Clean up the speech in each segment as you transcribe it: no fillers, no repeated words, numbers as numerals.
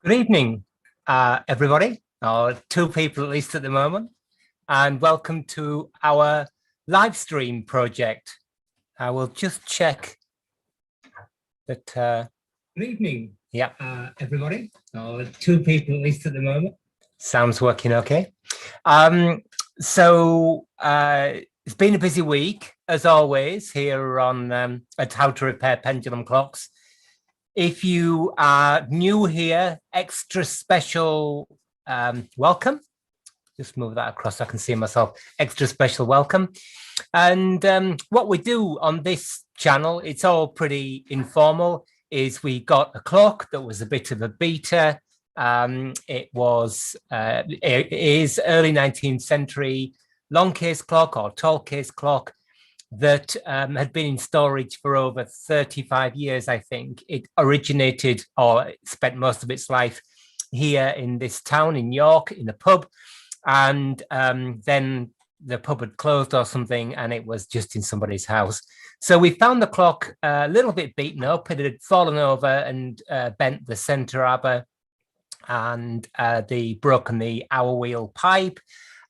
Good evening, everybody, or two people at least at the moment, and welcome to our live stream project. I will just check that. Good evening, yeah, everybody, or two people at least at the moment. Sounds working okay. It's been a busy week, as always, here on at How to Repair Pendulum Clocks. If you are new here, extra special welcome. Just move that across so I can see myself. Extra special welcome. And what we do on this channel, it's all pretty informal, is we got a clock that was a bit of a beta. It is early 19th century long case clock or tall case clock that had been in storage for over 35 years, I think. It originated or spent most of its life here in this town in York in a pub. And then the pub had closed or something and it was just in somebody's house. So we found the clock a little bit beaten up. It had fallen over and bent the center arbor and broken the hour wheel pipe.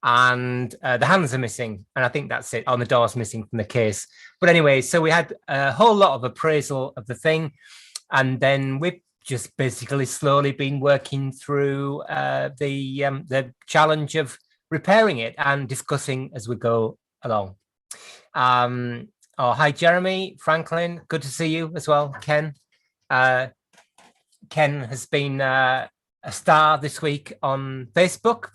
And the hands are missing, and I think that's it. On the door's missing from the case. But anyway, so we had a whole lot of appraisal of the thing, and then we've just basically slowly been working through the challenge of repairing it and discussing as we go along. Hi, Jeremy, Franklin, good to see you as well. Ken has been a star this week on Facebook.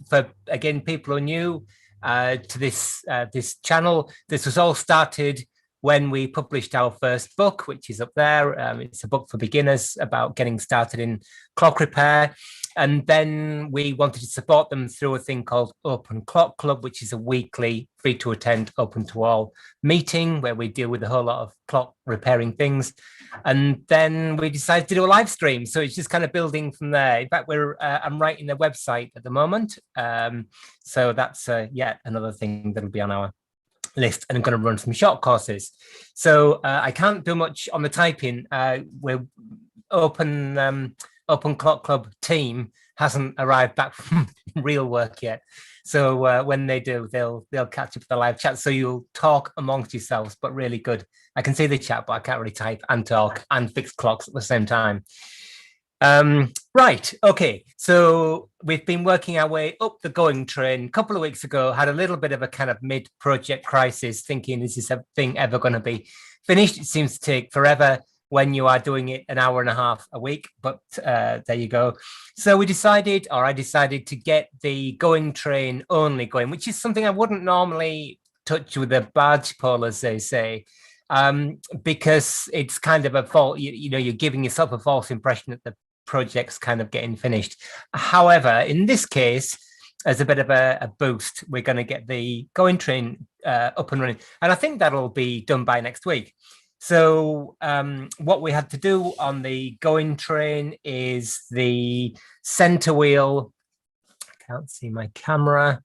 For again, people who are new to this channel, this was all started when we published our first book, which is up there. It's a book for beginners about getting started in clock repair. And then we wanted to support them through a thing called Open Clock Club, which is a weekly free to attend, open to all meeting where we deal with a whole lot of clock repairing things. And then we decided to do a live stream. So it's just kind of building from there. In fact, I'm writing the website at the moment. So that's yet another thing that'll be on our list, and I'm going to run some short courses. So I can't do much on the typing. We're Open Clock Club team hasn't arrived back from real work yet. So when they do, they'll catch up with the live chat. So you'll talk amongst yourselves, but really good. I can see the chat, but I can't really type and talk and fix clocks at the same time. Right, okay. So we've been working our way up the going train. A couple of weeks ago, had a little bit of a kind of mid-project crisis, thinking, is this thing ever going to be finished? It seems to take forever when you are doing it an hour and a half a week, but there you go. So I decided to get the going train only going, which is something I wouldn't normally touch with a barge pole, as they say, because it's kind of a fault, you're giving yourself a false impression that the project's kind of getting finished. However, in this case, as a bit of a boost, we're going to get the going train up and running. And I think that'll be done by next week. So what we had to do on the going train is the center wheel. I can't see my camera.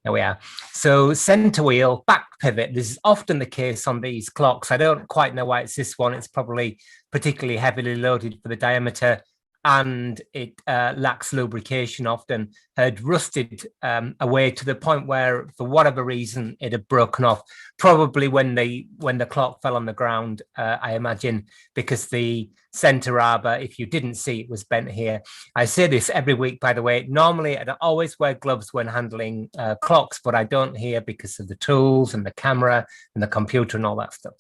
There we are. So center wheel, back pivot. This is often the case on these clocks. I don't quite know why it's this one. It's probably particularly heavily loaded for the diameter, and it lacks lubrication, often had rusted away to the point where, for whatever reason, it had broken off, probably when the clock fell on the ground, I imagine, because the center arbor, if you didn't see, it was bent here. I say this every week, by the way. Normally, I always wear gloves when handling clocks, but I don't here because of the tools and the camera and the computer and all that stuff.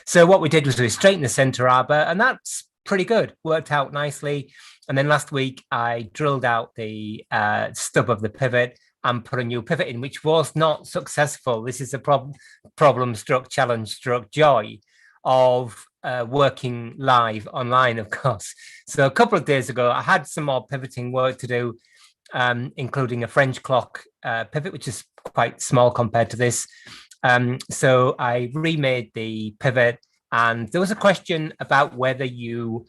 So what we did was we straightened the center arbor, and that's pretty good, worked out nicely. And then last week I drilled out the stub of the pivot and put a new pivot in, which was not successful. This is a problem stroke challenge stroke joy of working live online, of course. So a couple of days ago I had some more pivoting work to do, including a French clock pivot, which is quite small compared to this. So I remade the pivot. And there was a question about whether you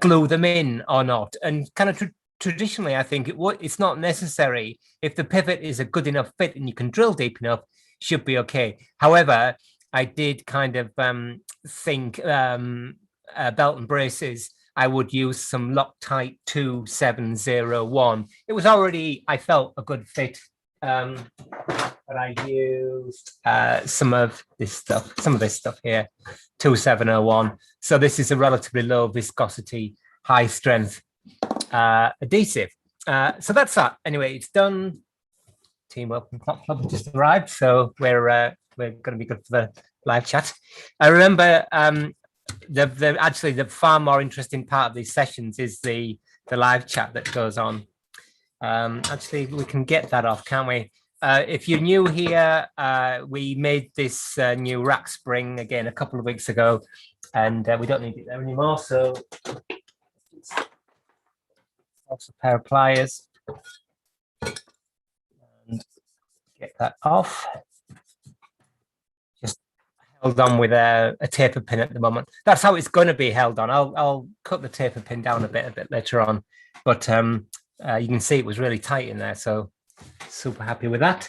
glue them in or not. And kind of traditionally, I think it's not necessary. If the pivot is a good enough fit and you can drill deep enough, should be okay. However, I did kind of think belt and braces I would use some Loctite 2701. It was already, I felt, a good fit. But I used some of this stuff here, 2701. So this is a relatively low viscosity, high strength adhesive. So that's that. Anyway, it's done. Team Open Clock Club just arrived, so we're going to be good for the live chat. I remember actually the far more interesting part of these sessions is the live chat that goes on. Actually, we can get that off, can't we? If you're new here, we made this new rack spring again a couple of weeks ago, and we don't need it there anymore. So, also a pair of pliers, and get that off. Just held on with a taper pin at the moment. That's how it's going to be held on. I'll cut the taper pin down a bit later on, but you can see it was really tight in there, so super happy with that.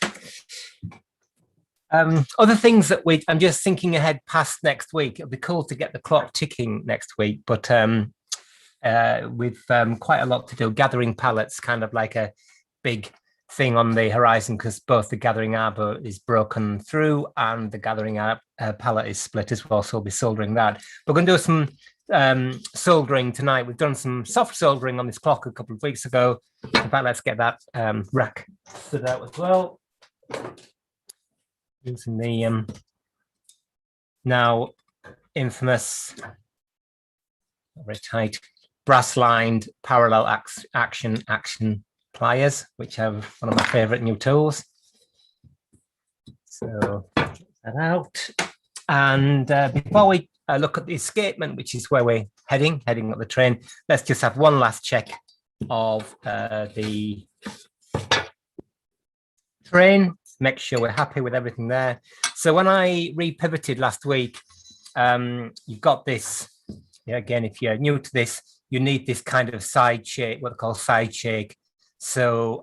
Other things that I'm just thinking ahead past next week. It'll be cool to get the clock ticking next week, but with quite a lot to do. Gathering pallets, kind of like a big thing on the horizon, because both the gathering arbor is broken through and the gathering pallet is split as well, so we'll be soldering that. We're going to do some soldering tonight. We've done some soft soldering on this clock a couple of weeks ago. In fact, let's get that rack stood out as well. Using the now infamous, very tight, brass-lined parallel action pliers, which are one of my favorite new tools. So get that out. And before we look at the escapement, which is where we're heading up the train, let's just have one last check of the train, make sure we're happy with everything there. So when I repivoted last week, you've got this, again, if you're new to this, you need this kind of side shake, what they call side shake. So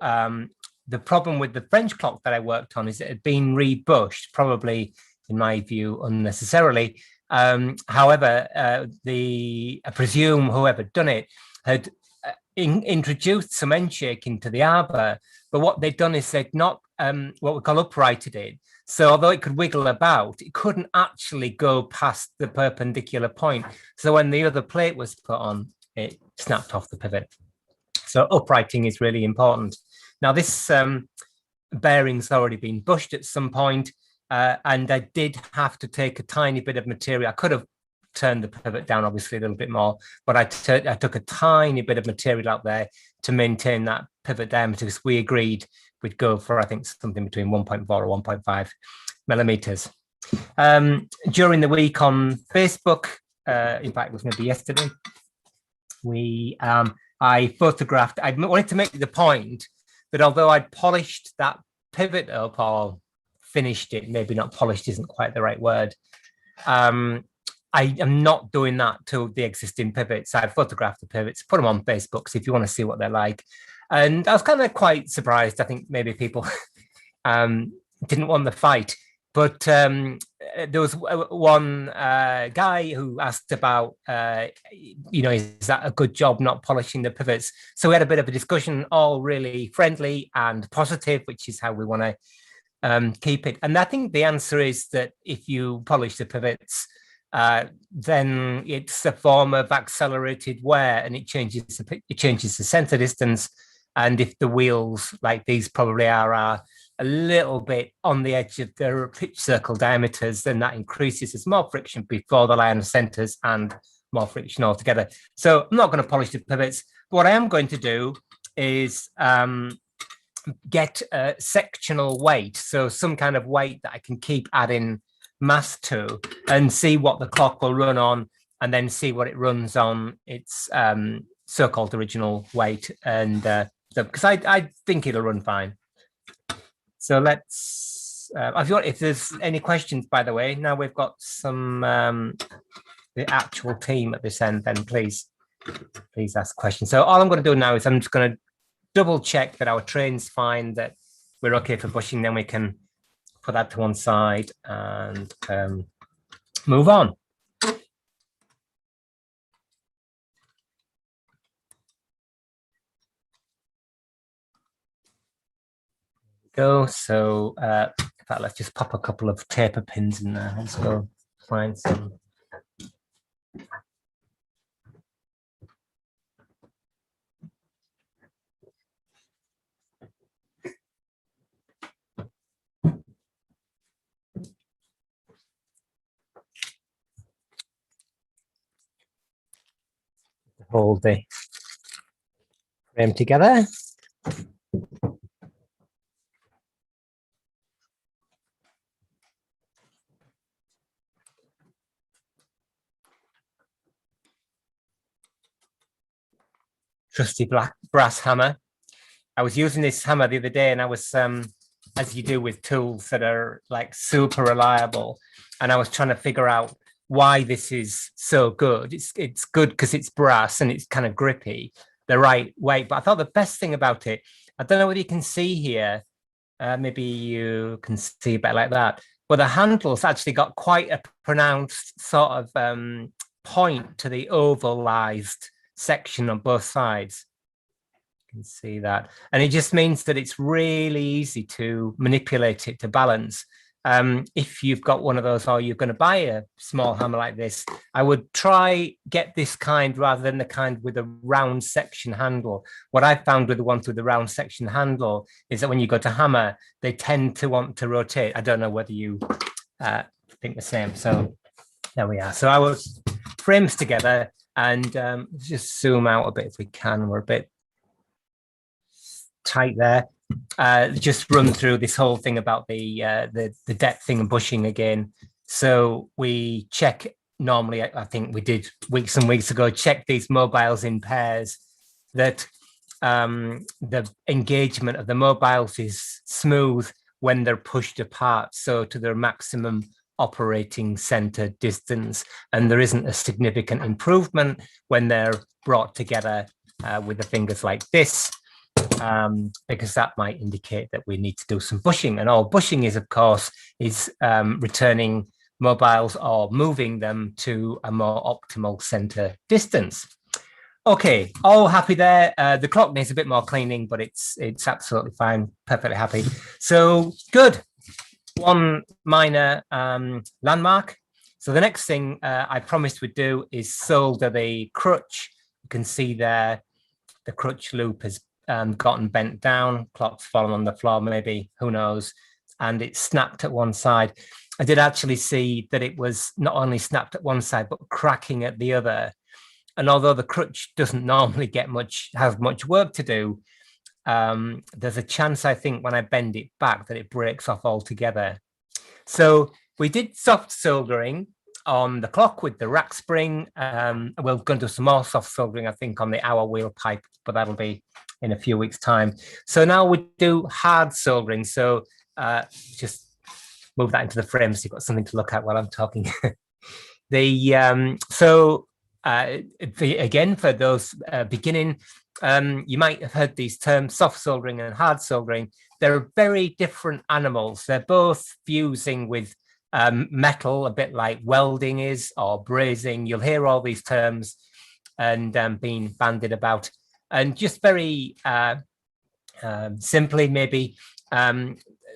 the problem with the French clock that I worked on is it had been rebushed, probably, in my view, unnecessarily. However, I presume whoever done it had introduced some end shake into the arbor, but what they'd done is they'd not what we call uprighted it. So although it could wiggle about, it couldn't actually go past the perpendicular point. So when the other plate was put on, it snapped off the pivot. So uprighting is really important. Now this bearing's already been bushed at some point, and I did have to take a tiny bit of material. I could have turned the pivot down obviously a little bit more, but I took a tiny bit of material out there to maintain that pivot diameter, because we agreed we'd go for, I think, something between 1.4 or 1.5 millimeters. During the week on Facebook, in fact, it was maybe yesterday, I photographed, I wanted to make the point that although I'd polished that pivot up, or finished it, maybe not polished isn't quite the right word, I am not doing that to the existing pivots. I photographed the pivots, put them on Facebook, so if you want to see what they're like. And I was kind of quite surprised. I think maybe people didn't want the fight. But there was one guy who asked about, is that a good job not polishing the pivots? So we had a bit of a discussion, all really friendly and positive, which is how we want to keep it. And I think the answer is that if you polish the pivots, then it's a form of accelerated wear, and it changes the center distance. And if the wheels, like these probably are a little bit on the edge of their pitch circle diameters, then that increases. There's more friction before the line of centers and more friction altogether. So I'm not going to polish the pivots. But what I am going to do is get a sectional weight, so some kind of weight that I can keep adding mass to, and see what the clock will run on, and then see what it runs on its so-called original weight. And because I think it'll run fine. So let's, if there's any questions, by the way, now we've got some, the actual team at this end, then please ask questions. So all I'm going to do now is I'm just going to double check that our train's fine, that we're okay for bushing, then we can put that to one side and move on. go. So in fact, let's just pop a couple of taper pins in there. Let's go find some. Hold the frame together. Trusty black brass hammer. I was using this hammer the other day, and I was, as you do with tools that are like super reliable, and I was trying to figure out why this is so good. It's good because it's brass and it's kind of grippy, the right weight. But I thought the best thing about it, I don't know whether you can see here, maybe you can see a bit like that, but the handle's actually got quite a pronounced sort of point to the ovalized section on both sides. You can see that, and it just means that it's really easy to manipulate it to balance. If you've got one of those, or you're going to buy a small hammer like this, I would try get this kind rather than the kind with a round section handle. What I found with the ones with the round section handle is that when you go to hammer, they tend to want to rotate. I don't know whether you think the same. So there we are. So I will frames together, and just zoom out a bit if we can. We're a bit tight there. Just run through this whole thing about the depthing and bushing again. So we check normally, I think we did weeks and weeks ago, check these mobiles in pairs, that the engagement of the mobiles is smooth when they're pushed apart, so to their maximum operating center distance, and there isn't a significant improvement when they're brought together with the fingers like this, because that might indicate that we need to do some bushing. And all bushing is, of course, is returning mobiles or moving them to a more optimal center distance. Okay, all happy there. The clock needs a bit more cleaning, but it's absolutely fine, perfectly happy. So good. One minor landmark. So the next thing I promised we'd do is solder the crutch. You can see there the crutch loop has gotten bent down, clock's fallen on the floor maybe, who knows, and it snapped at one side. I did actually see that it was not only snapped at one side, but cracking at the other. And although the crutch doesn't normally have much work to do, there's a chance, I think, when I bend it back that it breaks off altogether. So we did soft soldering on the clock with the rack spring. We're going to do some more soft soldering, I think, on the hour wheel pipe, but that'll be in a few weeks' time. So now we do hard soldering. So just move that into the frame so you've got something to look at while I'm talking. Again, for those beginning, you might have heard these terms, soft soldering and hard soldering. They're very different animals. They're both fusing with metal, a bit like welding is, or brazing. You'll hear all these terms and being bandied about. And just very simply, maybe,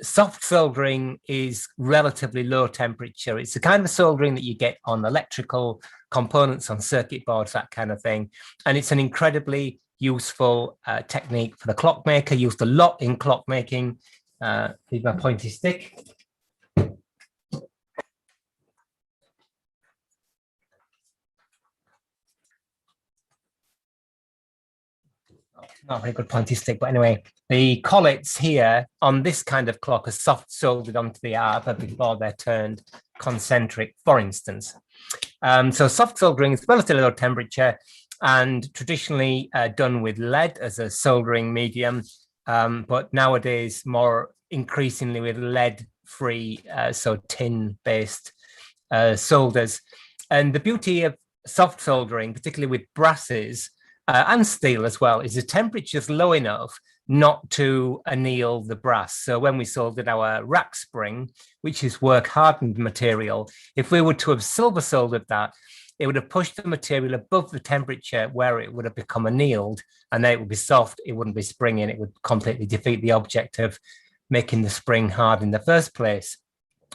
soft soldering is relatively low temperature. It's the kind of soldering that you get on electrical components, on circuit boards, that kind of thing. And it's an incredibly useful technique for the clockmaker, used a lot in clockmaking. Leave my pointy stick. Not a very good pointy stick, but anyway, the collets here on this kind of clock are soft soldered onto the arbor before they're turned concentric, for instance. So soft soldering is relatively low temperature and traditionally done with lead as a soldering medium, but nowadays more increasingly with lead-free, so tin-based solders. And the beauty of soft soldering, particularly with brasses, and steel as well, is the temperature's low enough not to anneal the brass. So when we soldered our rack spring, which is work hardened material, if we were to have silver soldered that, it would have pushed the material above the temperature where it would have become annealed, and then it would be soft, it wouldn't be springing, it would completely defeat the object of making the spring hard in the first place.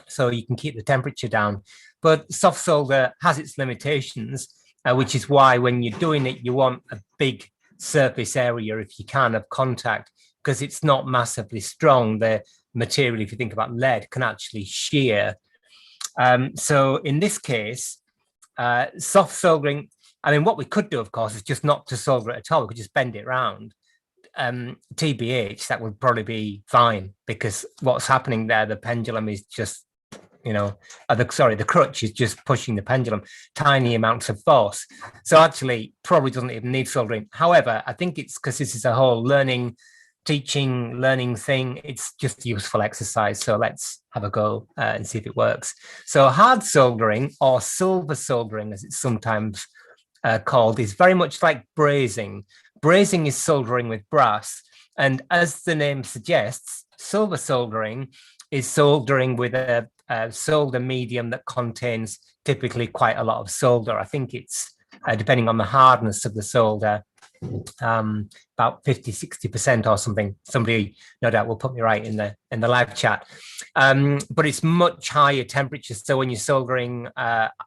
So you can keep the temperature down. But soft solder has its limitations, which is why when you're doing it, you want a big surface area, if you can, of contact, because it's not massively strong. The material, if you think about lead, can actually shear. So in this case, soft soldering, I mean, what we could do, of course, is just not to solder it at all. We could just bend it round. TBH, that would probably be fine, because what's happening there, the pendulum is just, the crutch is just pushing the pendulum, tiny amounts of force. So actually probably doesn't even need soldering. However, I think it's because this is a whole learning thing. It's just a useful exercise. So let's have a go and see if it works. So hard soldering, or silver soldering as it's sometimes called, is very much like brazing. Brazing is soldering with brass. And as the name suggests, silver soldering is soldering with a solder medium that contains typically quite a lot of solder. I think it's, depending on the hardness of the solder, about 50-60% or something. Somebody no doubt will put me right in the live chat. But it's much higher temperature. So when you're soldering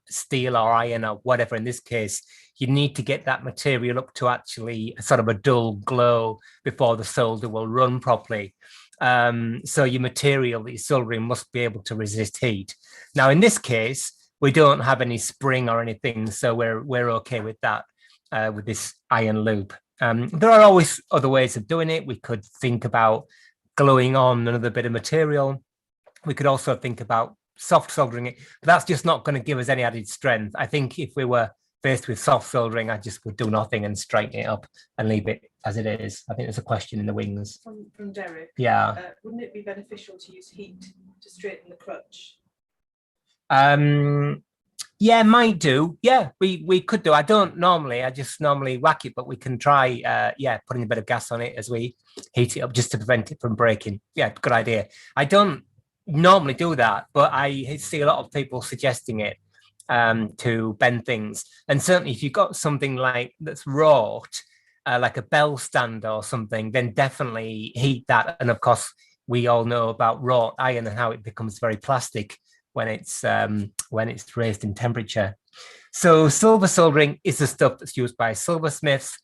steel or iron or whatever, in this case, you need to get that material up to actually sort of a dull glow before the solder will run properly. So your material that you're soldering must be able to resist heat. Now, in this case, we don't have any spring or anything, so we're okay with that, with this iron loop. There are always other ways of doing it. We could think about gluing on another bit of material. We could also think about soft soldering it, but that's just not going to give us any added strength. I think if we were faced with soft soldering, I just would do nothing and straighten it up and leave it as it is. I think there's a question in the wings. From Derek. Yeah. Wouldn't it be beneficial to use heat to straighten the crutch? Yeah, might do. Yeah, we could do. I just normally whack it, but we can try, putting a bit of gas on it as we heat it up just to prevent it from breaking. Yeah, good idea. I don't normally do that, but I see a lot of people suggesting it to bend things. And certainly if you've got something like that's wrought, like a bell stand or something, then definitely heat that. And of course, we all know about wrought iron and how it becomes very plastic when it's raised in temperature. So silver soldering is the stuff that's used by silversmiths.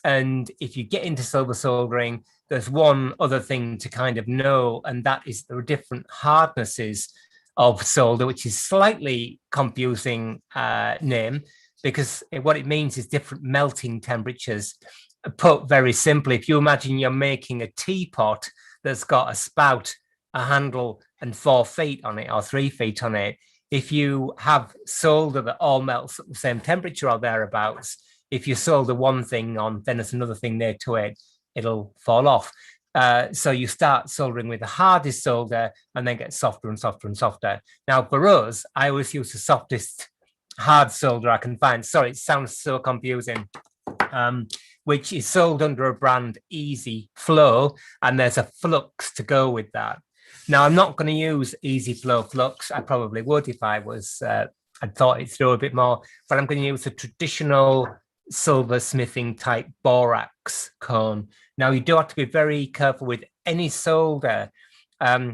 And if you get into silver soldering, there's one other thing to kind of know, and that is there are different hardnesses of solder, which is slightly confusing name, because what it means is different melting temperatures. Put very simply, if you imagine you're making a teapot that's got a spout, a handle, and 4 feet on it, or 3 feet on it, if you have solder that all melts at the same temperature or thereabouts, if you solder one thing on, then there's another thing there to it, it'll fall off. So you start soldering with the hardest solder and then get softer and softer and softer. Now, for us, I always use the softest hard solder I can find. Sorry, it sounds so confusing. Which is sold under a brand Easy Flow, and there's a flux to go with that. Now, I'm not going to use Easy Flow flux. I probably would if I was, I'd thought it through a bit more, but I'm going to use a traditional silversmithing type borax cone. Now, you do have to be very careful with any solder.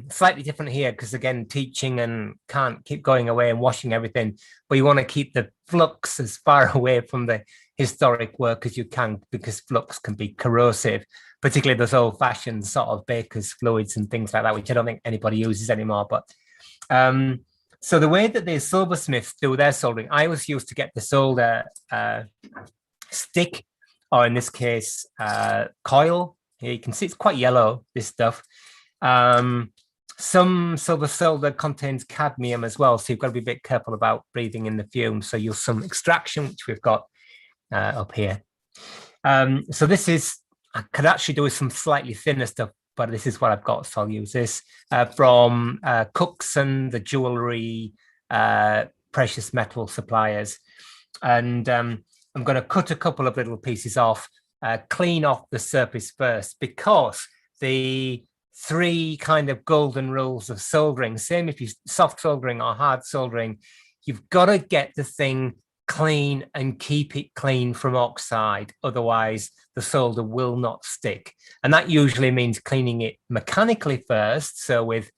Slightly different here because, again, teaching and can't keep going away and washing everything, but you want to keep the flux as far away from the historic work as you can, because flux can be corrosive, particularly those old-fashioned sort of baker's fluids and things like that, which I don't think anybody uses anymore. But so the way that the silversmiths do their soldering, I always used to get the solder stick, or in this case, coil. Here you can see it's quite yellow, this stuff. Some silver solder contains cadmium as well, so you've got to be a bit careful about breathing in the fumes. So use some extraction, which we've got up here. So this is, I could actually do with some slightly thinner stuff, but this is what I've got, so I'll use this from Cookson, the jewelry, precious metal suppliers. And I'm going to cut a couple of little pieces off, clean off the surface first, because the 3 kind of golden rules of soldering, same if you're soft soldering or hard soldering, you've got to get the thing clean and keep it clean from oxide. Otherwise, the solder will not stick. And that usually means cleaning it mechanically first. So with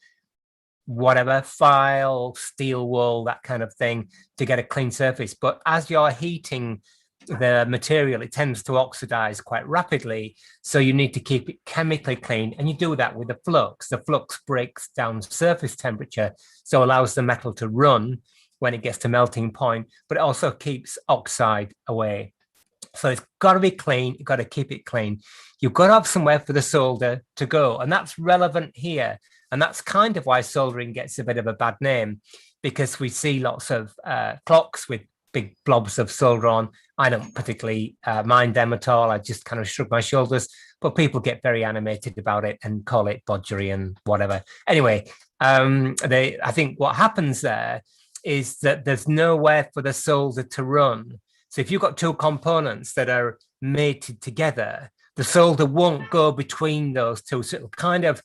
whatever, file, steel wool, that kind of thing, to get a clean surface. But as you're heating the material, it tends to oxidize quite rapidly. So you need to keep it chemically clean. And you do that with the flux. The flux breaks down surface temperature, so allows the metal to run when it gets to melting point, but it also keeps oxide away. So it's got to be clean. You've got to keep it clean. You've got to have somewhere for the solder to go. And that's relevant here. And that's kind of why soldering gets a bit of a bad name, because we see lots of clocks with big blobs of solder on. I don't particularly mind them at all. I just kind of shrug my shoulders, but people get very animated about it and call it bodgery and whatever. Anyway, I think what happens there is that there's nowhere for the solder to run. So if you've got two components that are mated together, the solder won't go between those two. So it'll kind of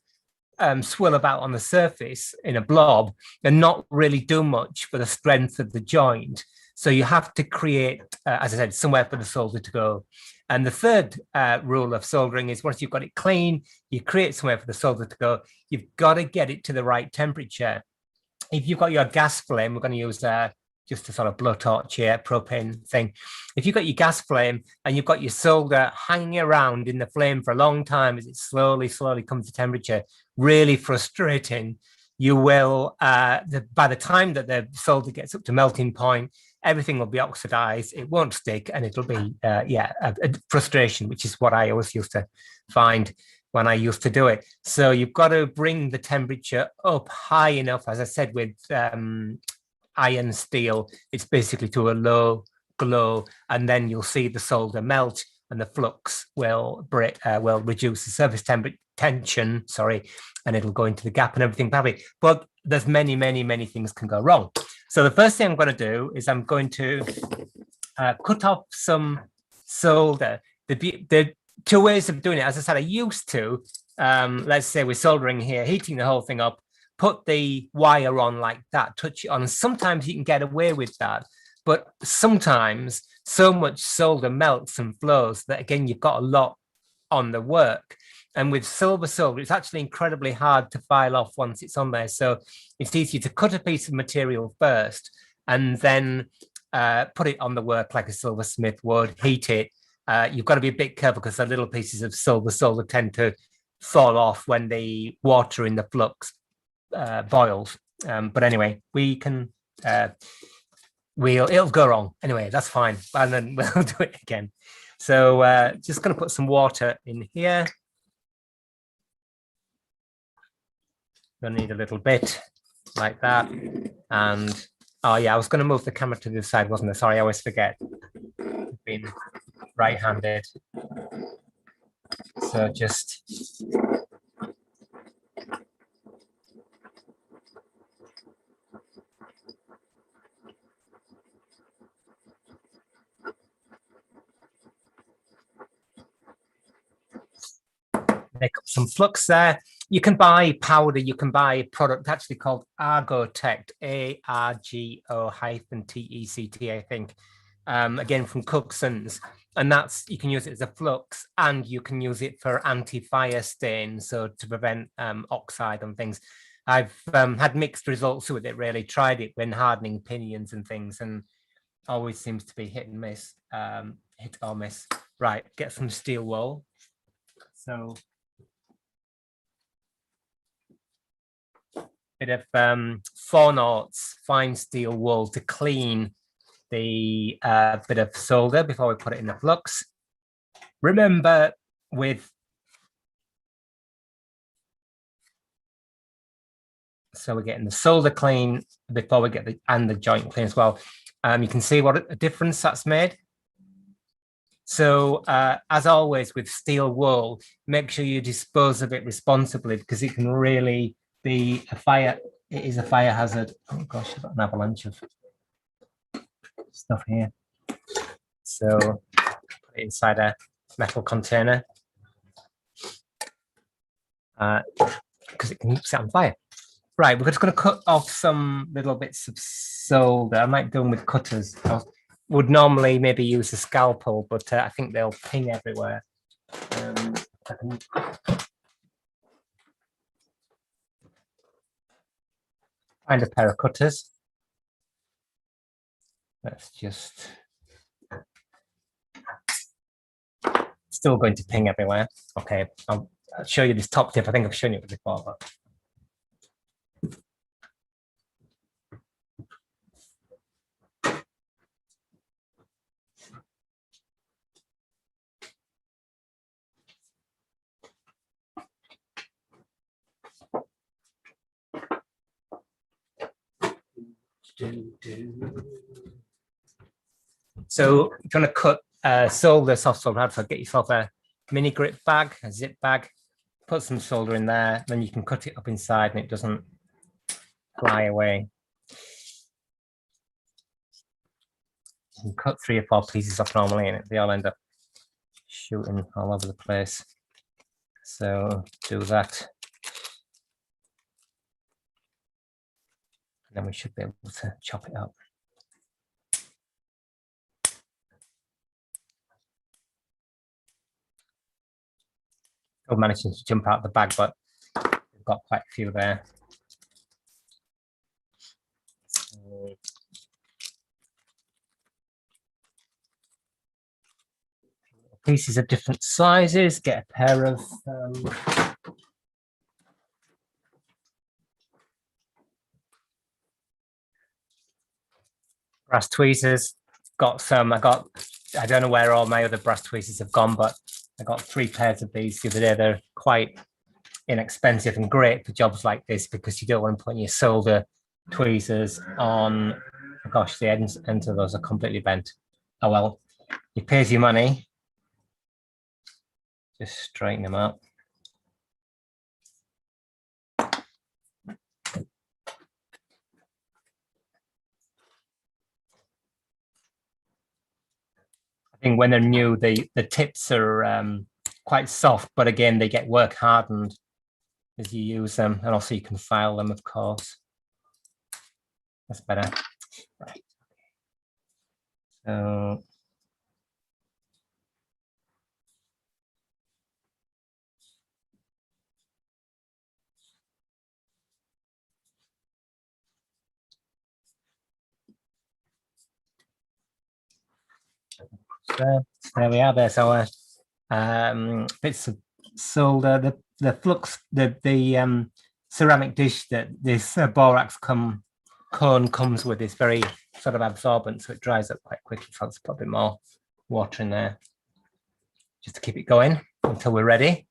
swill about on the surface in a blob and not really do much for the strength of the joint. So you have to create, as I said, somewhere for the solder to go. And the third rule of soldering is once you've got it clean, you create somewhere for the solder to go. You've got to get it to the right temperature. If you've got your gas flame, we're going to use just a sort of blowtorch here, propane thing. If you've got your gas flame and you've got your solder hanging around in the flame for a long time as it slowly comes to temperature, really frustrating, you will, by the time that the solder gets up to melting point, everything will be oxidized, it won't stick, and it'll be, a frustration, which is what I always used to find when I used to do it. So you've got to bring the temperature up high enough, as I said, with iron steel, it's basically to a low glow, and then you'll see the solder melt and the flux will reduce the surface tension, and it'll go into the gap and everything probably. But there's many things can go wrong. So the first thing I'm going to do is I'm going to cut off some solder. The two ways of doing it, as I said, I used to, let's say we're soldering here, heating the whole thing up, put the wire on like that, touch it on. And sometimes you can get away with that, but sometimes so much solder melts and flows that, again, you've got a lot on the work. And with silver solder, it's actually incredibly hard to file off once it's on there. So it's easier to cut a piece of material first and then put it on the work like a silversmith would, heat it. You've got to be a bit careful because the little pieces of silver solder tend to fall off when the water in the flux boils. But anyway, we can, it'll go wrong. Anyway, that's fine. And then we'll do it again. So just going to put some water in here. Gonna need a little bit like that. And oh yeah, I was going to move the camera to the side, wasn't I? Sorry, I always forget. I've been right-handed. So just make up some flux there. You can buy powder, you can buy a product actually called Argotect, ARGO-TECT, I think, again from Cookson's. And that's, you can use it as a flux and you can use it for anti-fire stain, so to prevent oxide and things. I've had mixed results with it, really. Tried it when hardening pinions and things, and always seems to be hit and miss, hit or miss. Right, get some steel wool. So bit of 4/0 fine steel wool to clean the bit of solder before we put it in the flux. Remember, so we're getting the solder clean before we get the joint clean as well. You can see what a difference that's made. So as always with steel wool, make sure you dispose of it responsibly because it can really be a fire. It is a fire hazard. Oh gosh, I've got an avalanche of stuff here. So put it inside a metal container because it can set on fire. Right, we're just going to cut off some little bits of solder. I might do them with cutters. would normally maybe use a scalpel, but I think they'll ping everywhere. I can find a pair of cutters. Let's just, still going to ping everywhere. Okay, I'll show you this top tip. I think I've shown you it before, but so if you want to cut solder, soft solder hard, so get yourself a mini grip bag, a zip bag, put some solder in there, then you can cut it up inside and it doesn't fly away. You can cut 3 or 4 pieces off normally and they all end up shooting all over the place. So do that. And then we should be able to chop it up. I'm managing to jump out of the bag, but we've got quite a few there. Pieces of different sizes, get a pair of brass tweezers. Got some, I don't know where all my other brass tweezers have gone, but I got 3 pairs of these the other day. They're quite inexpensive and great for jobs like this because you don't want to put your solder tweezers on. Oh gosh, the ends of those are completely bent. Oh well, you pays your money. Just straighten them out. I think when they're new, the tips are quite soft, but again, they get work hardened as you use them, and also you can file them, of course. That's better. Right. So there we are. There's our bits of solder. The flux, the ceramic dish that this borax cone comes with is very sort of absorbent, so it dries up quite quickly. So let's put a bit more water in there just to keep it going until we're ready.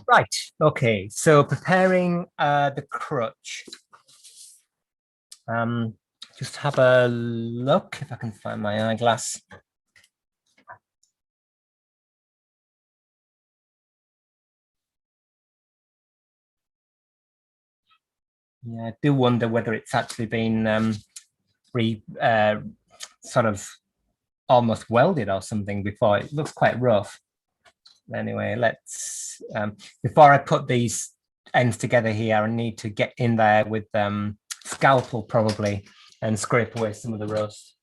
Right. Okay. So preparing the crutch. Just have a look if I can find my eyeglass. Yeah, I do wonder whether it's actually been sort of almost welded or something before. It looks quite rough. Anyway, let's before I put these ends together here, I need to get in there with scalpel probably and scrape away some of the rust.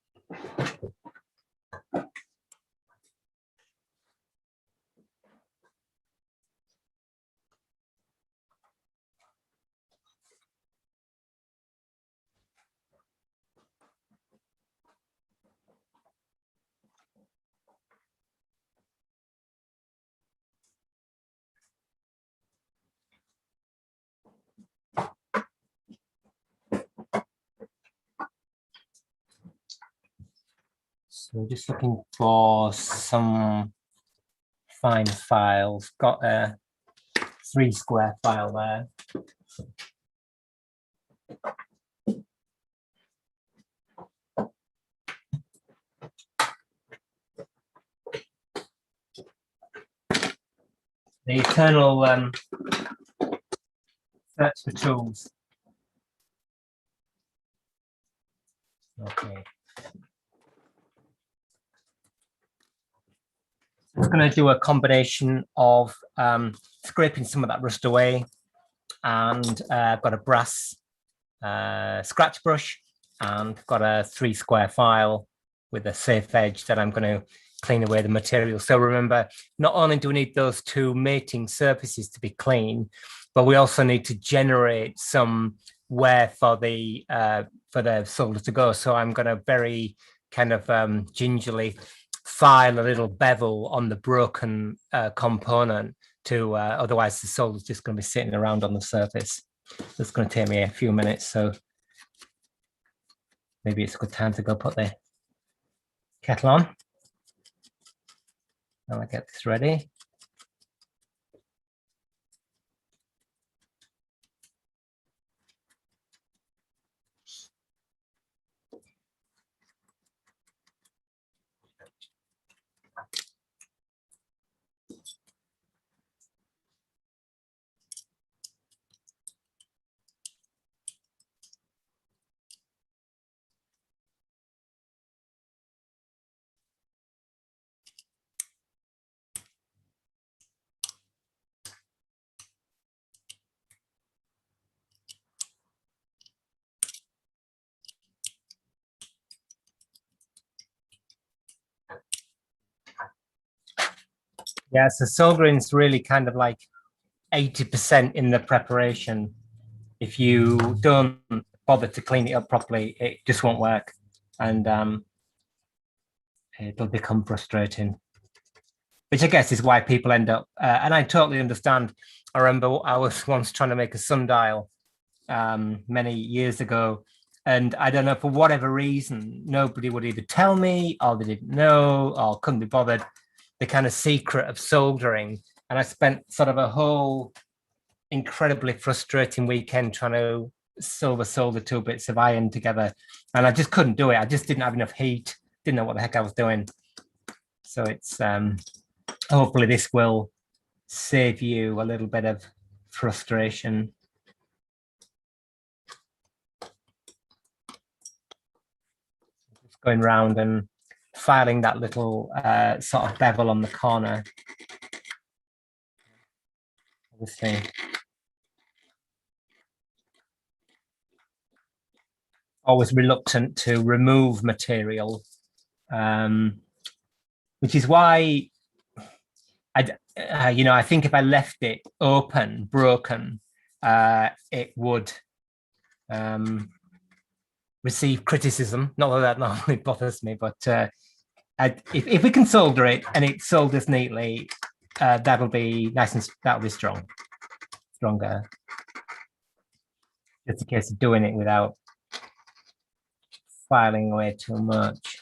So just looking for some fine files. Got a 3 square file there. The eternal search for tools. Okay. It's going to do a combination of scraping some of that rust away, and I've got a brass scratch brush and got a 3 square file with a safe edge that I'm going to clean away the material. So remember, not only do we need those two mating surfaces to be clean, but we also need to generate some wear for the solder to go. So I'm going to very kind of gingerly file a little bevel on the broken component to otherwise the solder is just going to be sitting around on the surface. It's going to take me a few minutes, so maybe it's a good time to go put the kettle on. Now I get this ready. Yeah, so soldering is really kind of like 80% in the preparation. If you don't bother to clean it up properly, it just won't work, and it'll become frustrating. Which I guess is why people end up, and I totally understand. I remember I was once trying to make a sundial many years ago, and I don't know, for whatever reason, nobody would either tell me, or they didn't know, or couldn't be bothered, the kind of secret of soldering. And I spent sort of a whole incredibly frustrating weekend trying to solder two bits of iron together, and I just couldn't do it. I just didn't have enough heat, didn't know what the heck I was doing. So it's hopefully this will save you a little bit of frustration. Just going round and filing that little sort of bevel on the corner. Obviously, always reluctant to remove material, which is why I think if I left it open, broken, it would receive criticism. Not that normally bothers me, but if we can solder it and it solders neatly, that'll be nice, and that'll be stronger. Just a case of doing it without filing away too much.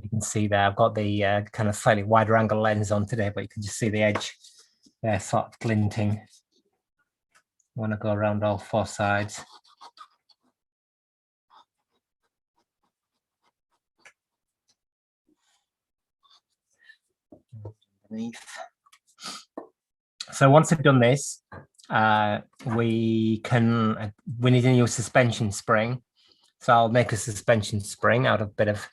You can see there, I've got the kind of slightly wider angle lens on today, but you can just see the edge there sort of glinting. I want to go around all four sides. Underneath. So once I've done this, we need a new suspension spring. So I'll make a suspension spring out of a bit of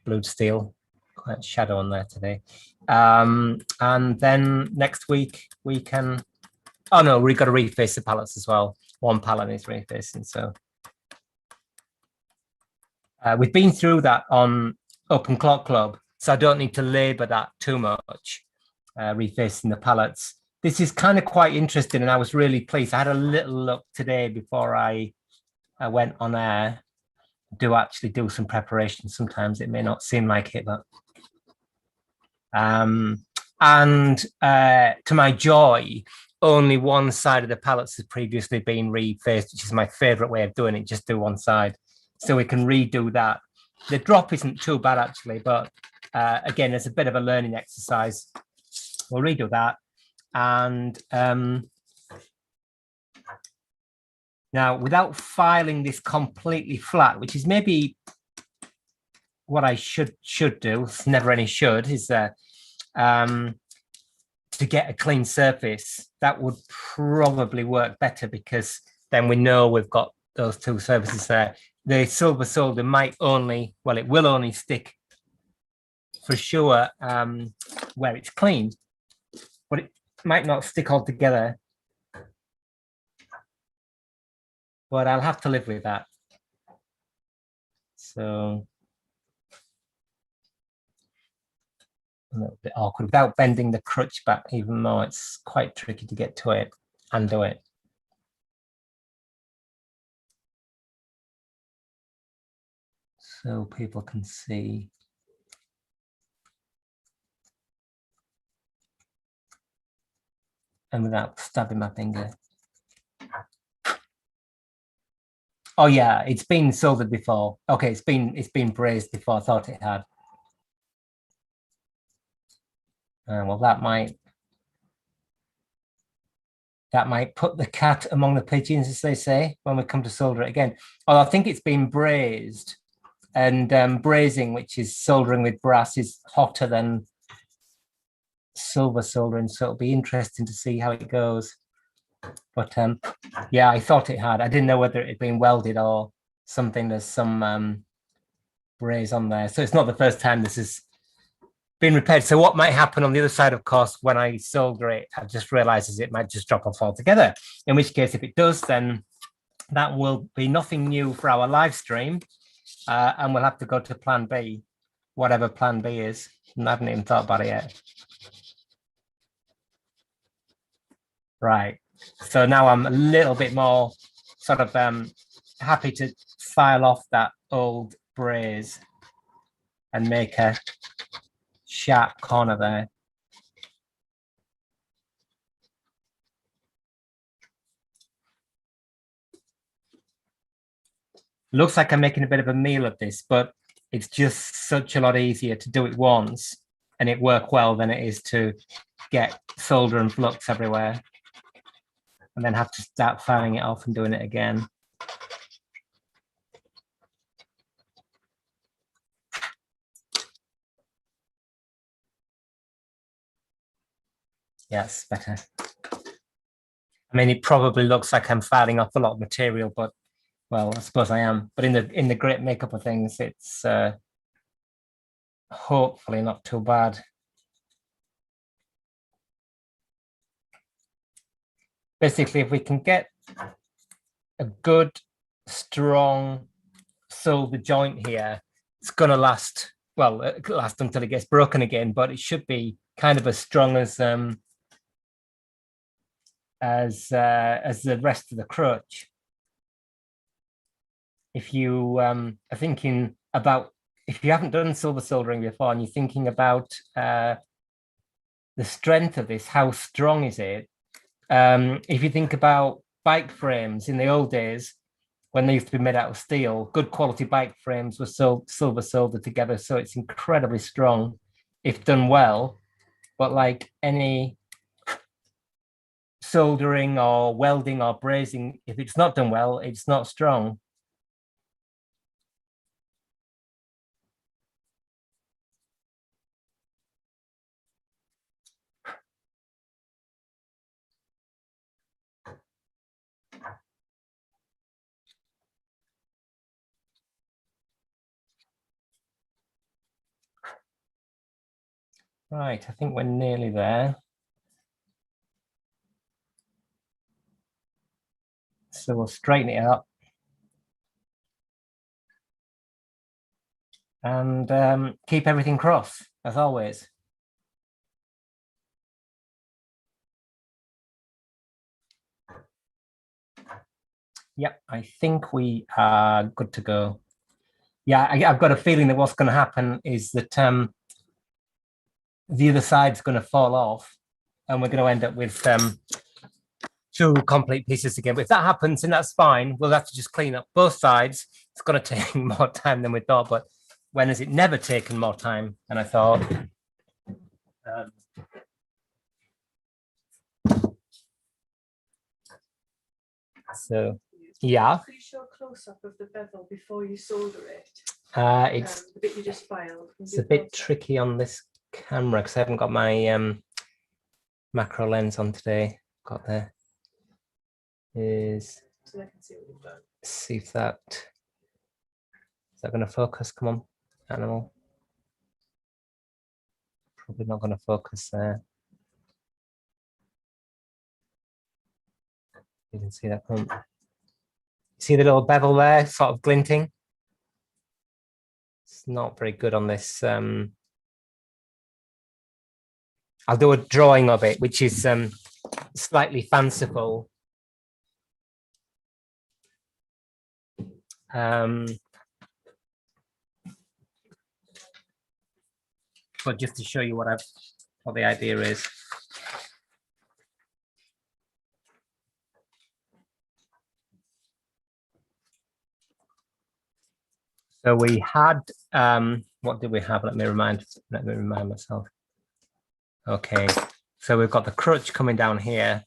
blued steel, quite shadow on there today. And then next week we can, oh no, we've got to reface the pallets as well. One pallet is refacing, so. We've been through that on Open Clock Club, so I don't need to labor that too much, refacing the pallets. This is kind of quite interesting, and I was really pleased. I had a little look today before I went on air. Do actually do some preparation. Sometimes it may not seem like it, but to my joy, only one side of the pallets has previously been refaced, which is my favorite way of doing it. Just do one side, so we can redo that. The drop isn't too bad actually, but again, it's a bit of a learning exercise. We'll redo that, and now, without filing this completely flat, which is maybe what I should do, it's never any should, is to to get a clean surface, that would probably work better, because then we know we've got those two surfaces there. The silver solder might only, well, it will only stick for sure where it's clean, but it might not stick altogether. But I'll have to live with that. So a little bit awkward without bending the crutch back, even though it's quite tricky to get to it and do it. So people can see. And without stabbing my finger. Oh yeah, it's been soldered before. Okay, it's been brazed before. I thought it had. Well, that might put the cat among the pigeons, as they say, when we come to solder it again. Oh, I think it's been brazed, and brazing, which is soldering with brass, is hotter than silver soldering, so it'll be interesting to see how it goes. But yeah, I thought it had. I didn't know whether it had been welded or something. There's some braze on there, so it's not the first time this has been repaired. So what might happen on the other side, of course, when I solder it, I just realizes it might just drop off altogether. In which case, if it does, then that will be nothing new for our live stream, and we'll have to go to plan B, whatever plan B is. And I haven't even thought about it yet. Right. So now I'm a little bit more sort of happy to file off that old braze and make a sharp corner there. Looks like I'm making a bit of a meal of this, but it's just such a lot easier to do it once and it work well than it is to get solder and flux everywhere and then have to start filing it off and doing it again. Yes, better. I mean, it probably looks like I'm filing off a lot of material, but well, I suppose I am. But in the great makeup of things, it's hopefully not too bad. Basically, if we can get a good, strong solder joint here, it's going to last, well, it'll last until it gets broken again, but it should be kind of as strong as the rest of the crutch. If you are thinking about, if you haven't done silver soldering before and you're thinking about the strength of this, how strong is it? If you think about bike frames in the old days, when they used to be made out of steel, good quality bike frames were silver soldered together, so it's incredibly strong if done well. But like any soldering or welding or brazing, if it's not done well, it's not strong. Right, I think we're nearly there. So we'll straighten it up. And keep everything cross, as always. Yep, I think we are good to go. Yeah, I've got a feeling that what's going to happen is that the other side's going to fall off and we're going to end up with two complete pieces again. But if that happens, then that's fine. We'll have to just clean up both sides. It's going to take more time than we thought, but when has it never taken more time than I thought? So, yeah. Could you show a close-up of the bevel before you solder it? It's the bit you just filed. It's a bit tricky on this camera because I haven't got my macro lens on today. Got there is, So I can see what you've done. see if that, is that going to focus? Come on, animal. Probably not going to focus there. You can see that. See the little bevel there, sort of glinting? It's not very good on this. I'll do a drawing of it, which is slightly fanciful. But just to show you what the idea is. So we had, what did we have? Let me remind myself. Okay, so we've got the crutch coming down here,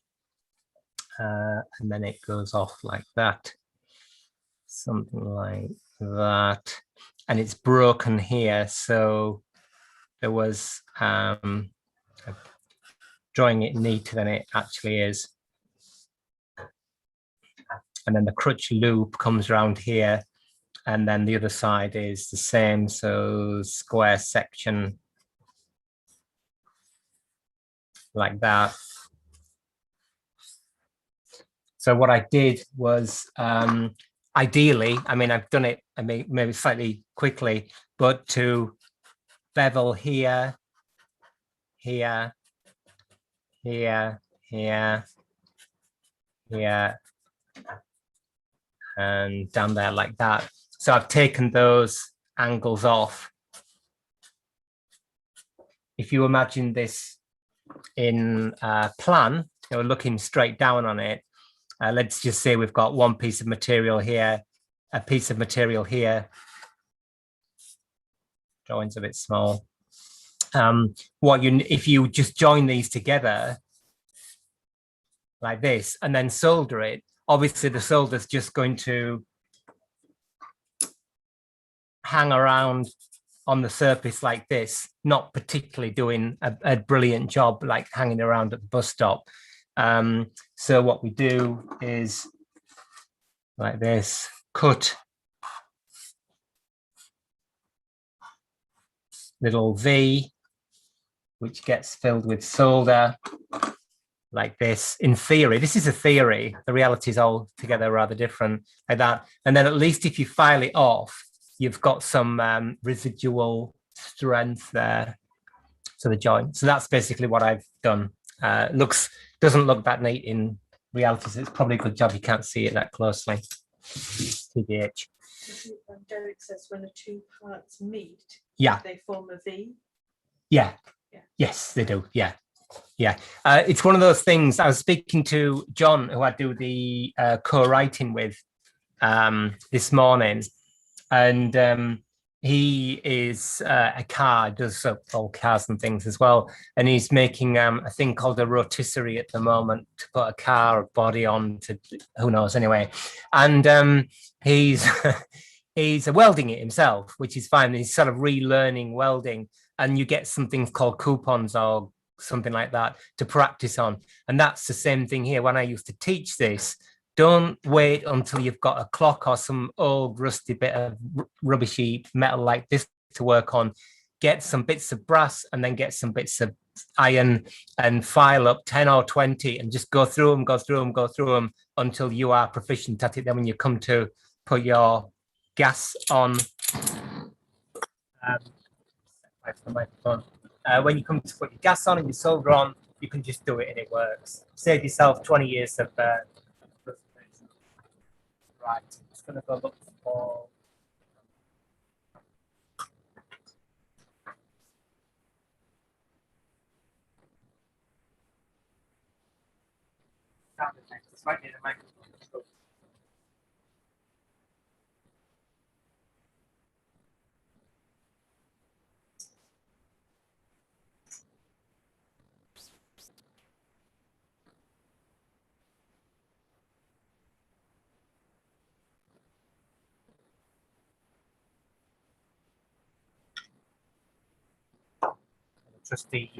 and then it goes off like that, something like that, and it's broken here. So there was drawing it neater than it actually is. And then the crutch loop comes around here, and then the other side is the same. So square section like that. So what I did was, ideally, I mean, I've done it, I mean, maybe slightly quickly, but to bevel here, here, here, here, here, and down there like that. So I've taken those angles off. If you imagine this in plan, you know, looking straight down on it, let's just say we've got one piece of material here, a piece of material here. Drawing's a bit small. If you just join these together like this and then solder it, obviously the solder's just going to hang around on the surface like this, not particularly doing a brilliant job like hanging around at the bus stop. So what we do is like this, cut little V, which gets filled with solder like this. In theory, this is a theory, the reality is altogether rather different like that. And then at least if you file it off, you've got some residual strength there to the joint. So that's basically what I've done. Doesn't look that neat in reality, so it's probably a good job you can't see it that closely. TBH. Derek says when the two parts meet, yeah, they form a V. Yeah. Yeah. Yes, they do. Yeah. Yeah. It's one of those things. I was speaking to John, who I do the co-writing with this morning, and he is a car, does all cars and things as well. And he's making a thing called a rotisserie at the moment to put a car body on to, who knows anyway. And he's he's welding it himself, which is fine. He's sort of relearning welding, and you get some things called coupons or something like that to practice on. And that's the same thing here. When I used to teach this, don't wait until you've got a clock or some old rusty bit of rubbishy metal like this to work on. Get some bits of brass and then get some bits of iron and file up 10 or 20 and just go through them until you are proficient at it. Then when you come to put your gas on, when you come to put your gas on and your solder on, you can just do it and it works. Save yourself 20 years of right. I'm just going to go look for sound effects. It's right near the microphone. Just the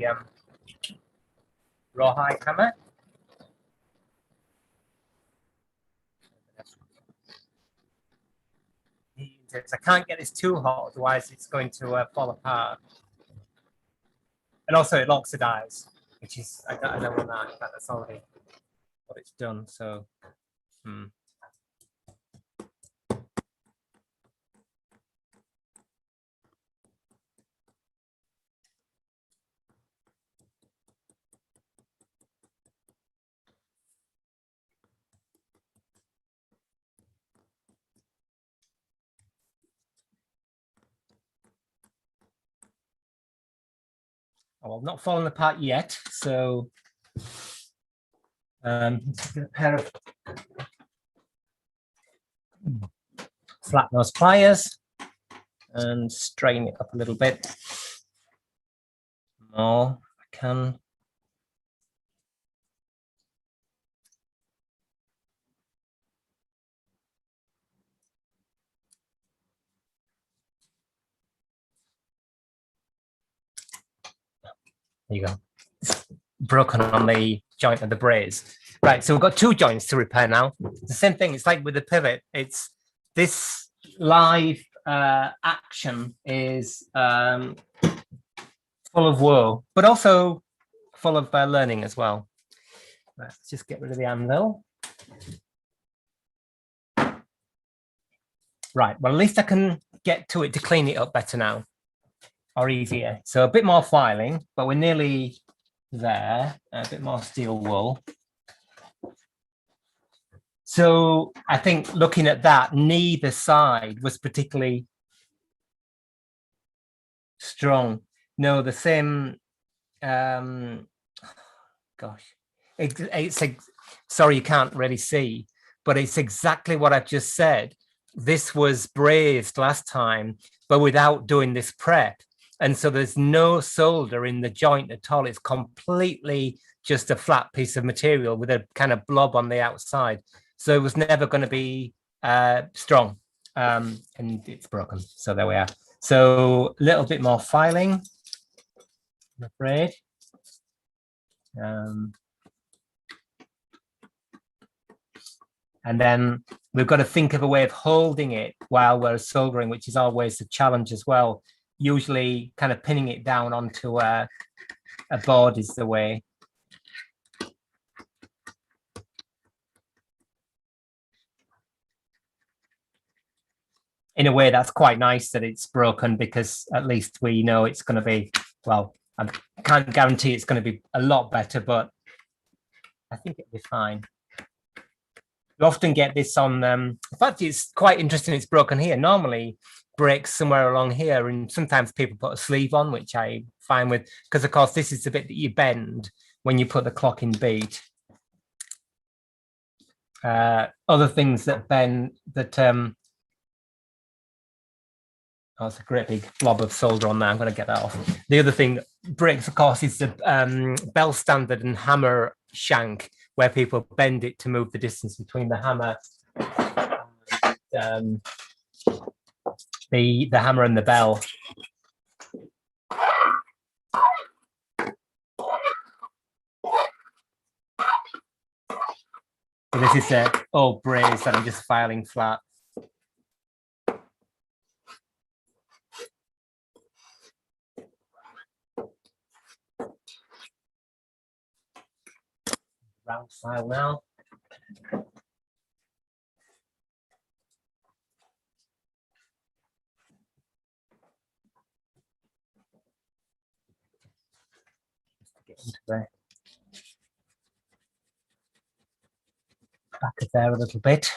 rawhide hammer. I can't get this too hot, otherwise it's going to fall apart. And also it oxidize, which is, I don't want that. In fact, that's already what it's done. So, well, not fallen apart yet. So, let's get a pair of flat nose pliers and straighten it up a little bit more. I can. There you go. Broken on the joint of the brace. Right, so we've got two joints to repair now. It's the same thing. It's like with the pivot. It's this live action is full of woe, but also full of learning as well. Let's just get rid of the anvil. Right, well, at least I can get to it to clean it up better now, or easier. So a bit more filing, but we're nearly there. A bit more steel wool. So I think looking at that, neither side was particularly strong. No, the same, gosh, it's sorry, you can't really see, but it's exactly what I've just said. This was brazed last time, but without doing this prep. And so there's no solder in the joint at all. It's completely just a flat piece of material with a kind of blob on the outside. So it was never going to be strong, and it's broken. So there we are. So a little bit more filing, I'm afraid. And then we've got to think of a way of holding it while we're soldering, which is always a challenge as well. Usually kind of pinning it down onto a board is the way. In a way, that's quite nice that it's broken, because at least we know it's going to be, well, I can't guarantee it's going to be a lot better, but I think it'll be fine. You often get this on, in fact, it's quite interesting it's broken here. Normally breaks somewhere along here, and sometimes people put a sleeve on, which I find with, because of course this is the bit that you bend when you put the clock in beat. Other things that bend, that oh, it's a great big blob of solder on there. I'm going to get that off. The other thing that breaks, of course, is the bell standard and hammer shank, where people bend it to move the distance between the hammer, the hammer and the bell. So this is an old brace that I'm just filing flat. Round file now. Just to get into the back of there a little bit.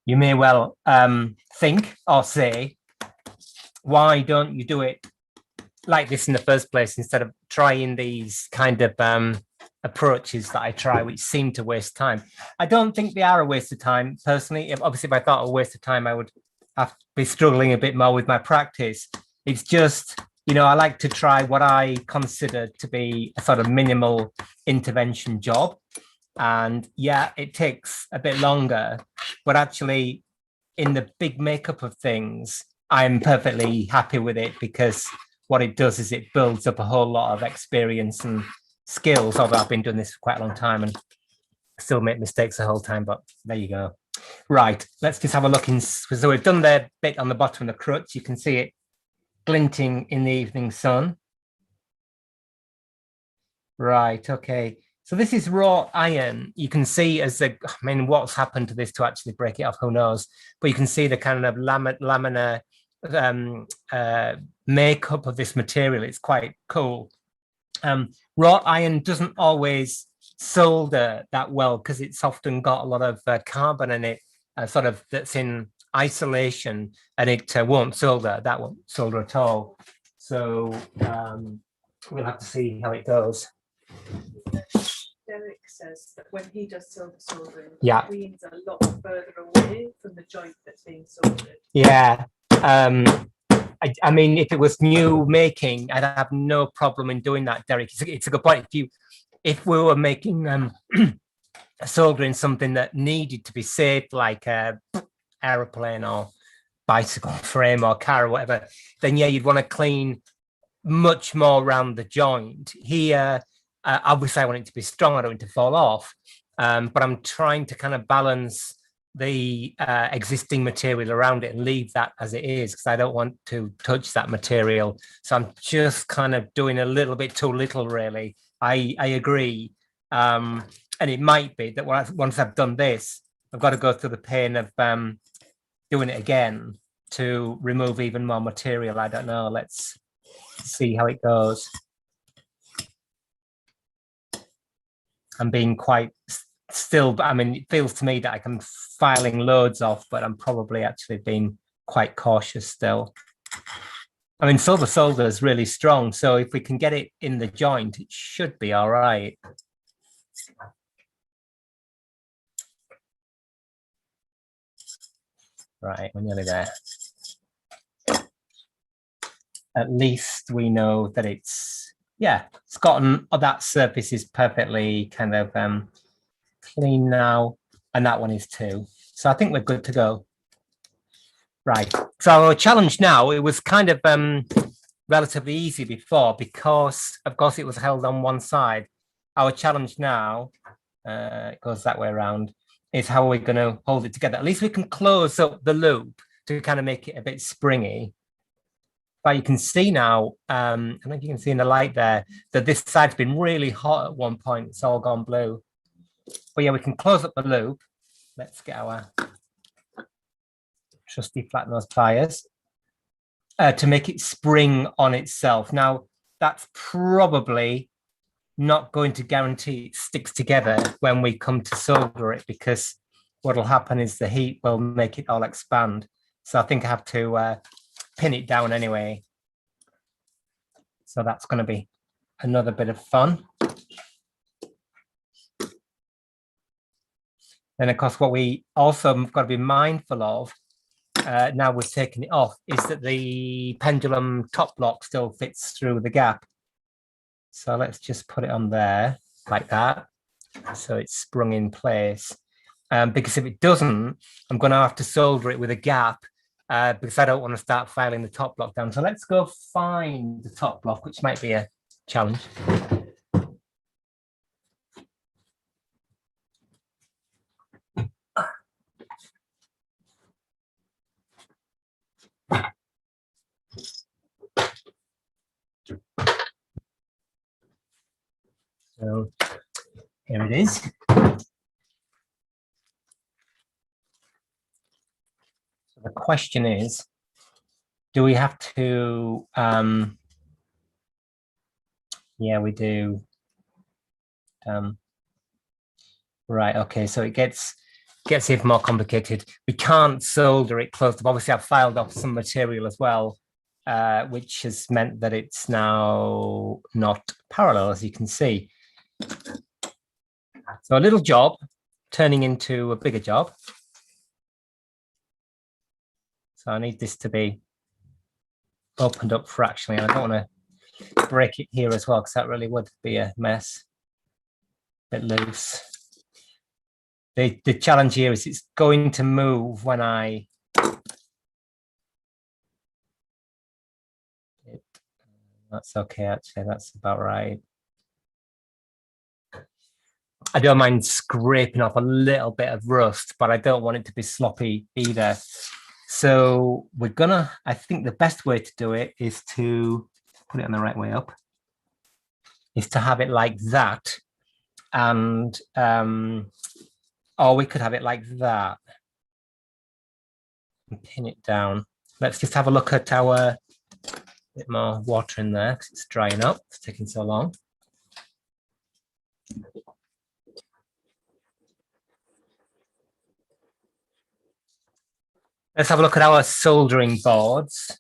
You may well think or say, why don't you do it like this in the first place, instead of trying these kind of approaches that I try, which seem to waste time? I don't think they are a waste of time, personally. Obviously, if I thought a waste of time, I would have to be struggling a bit more with my practice. It's just you know, I like to try what I consider to be a sort of minimal intervention job. And yeah, it takes a bit longer, but actually in the big makeup of things, I'm perfectly happy with it, because what it does is it builds up a whole lot of experience and skills. Although I've been doing this for quite a long time and still make mistakes the whole time, but there you go. Right, let's just have a look in. So we've done the bit on the bottom of the crutch. You can see it glinting in the evening sun. Right, okay. So this is raw iron. You can see as the, I mean, what's happened to this to actually break it off, who knows? But you can see the kind of laminar makeup of this material. It's quite cool. Raw iron doesn't always solder that well, because it's often got a lot of carbon in it, sort of that's in isolation, and it won't solder. That won't solder at all. So we'll have to see how it goes. Derek says that when he does silver soldering, yeah, the queen's a lot further away from the joint that's being soldered. Yeah. I mean, if it was new making, I'd have no problem in doing that, Derek. It's a good point. If we were making soldering something that needed to be saved, like a aeroplane or bicycle frame or car or whatever, then yeah, you'd want to clean much more around the joint. Here, obviously, I want it to be strong. I don't want it to fall off, but I'm trying to kind of balance the existing material around it and leave that as it is, because I don't want to touch that material. So I'm just kind of doing a little bit too little, really. I agree. And it might be that once I've done this, I've got to go through the pain of doing it again to remove even more material. I don't know. Let's see how it goes. I'm being quite still, I mean, it feels to me that I'm filing loads off, but I'm probably actually being quite cautious still. I mean, silver solder is really strong, so if we can get it in the joint, it should be all right. Right, we're nearly there. At least we know that it's, yeah, it's gotten, that surface is perfectly kind of clean now, and that one is too. So I think we're good to go. Right, so our challenge now, it was kind of relatively easy before, because of course it was held on one side. Our challenge now, it goes that way around, is how we're going to hold it together. At least we can close up the loop to kind of make it a bit springy. But you can see now, I don't know if you can see in the light there, that this side's been really hot at one point. It's all gone blue. But yeah, we can close up the loop. Let's get our trusty flat nose pliers to make it spring on itself. Now, that's probably not going to guarantee it sticks together when we come to solder it, because what will happen is the heat will make it all expand. So I think I have to pin it down anyway. So that's going to be another bit of fun. And of course, what we also have got to be mindful of now we're taking it off is that the pendulum top block still fits through the gap. So let's just put it on there like that. So it's sprung in place. Because if it doesn't, I'm going to have to solder it with a gap because I don't want to start filing the top block down. So let's go find the top block, which might be a challenge. So here it is. So the question is, do we have to, yeah, we do. Right, okay, so it gets even more complicated. We can't solder it close up. Obviously, I've filed off some material as well, which has meant that it's now not parallel, as you can see. So a little job turning into a bigger job. So I need this to be opened up fractionally. I don't want to break it here as well, because that really would be a mess. A bit loose. The challenge here is it's going to move when I that's okay, actually, that's about right. I don't mind scraping off a little bit of rust, but I don't want it to be sloppy either. So we're gonna, I think the best way to do it is to put it on the right way up, is to have it like that. And, or we could have it like that and pin it down. Let's just have a look at our bit more water in there because it's drying up. It's taking so long. Let's have a look at our soldering boards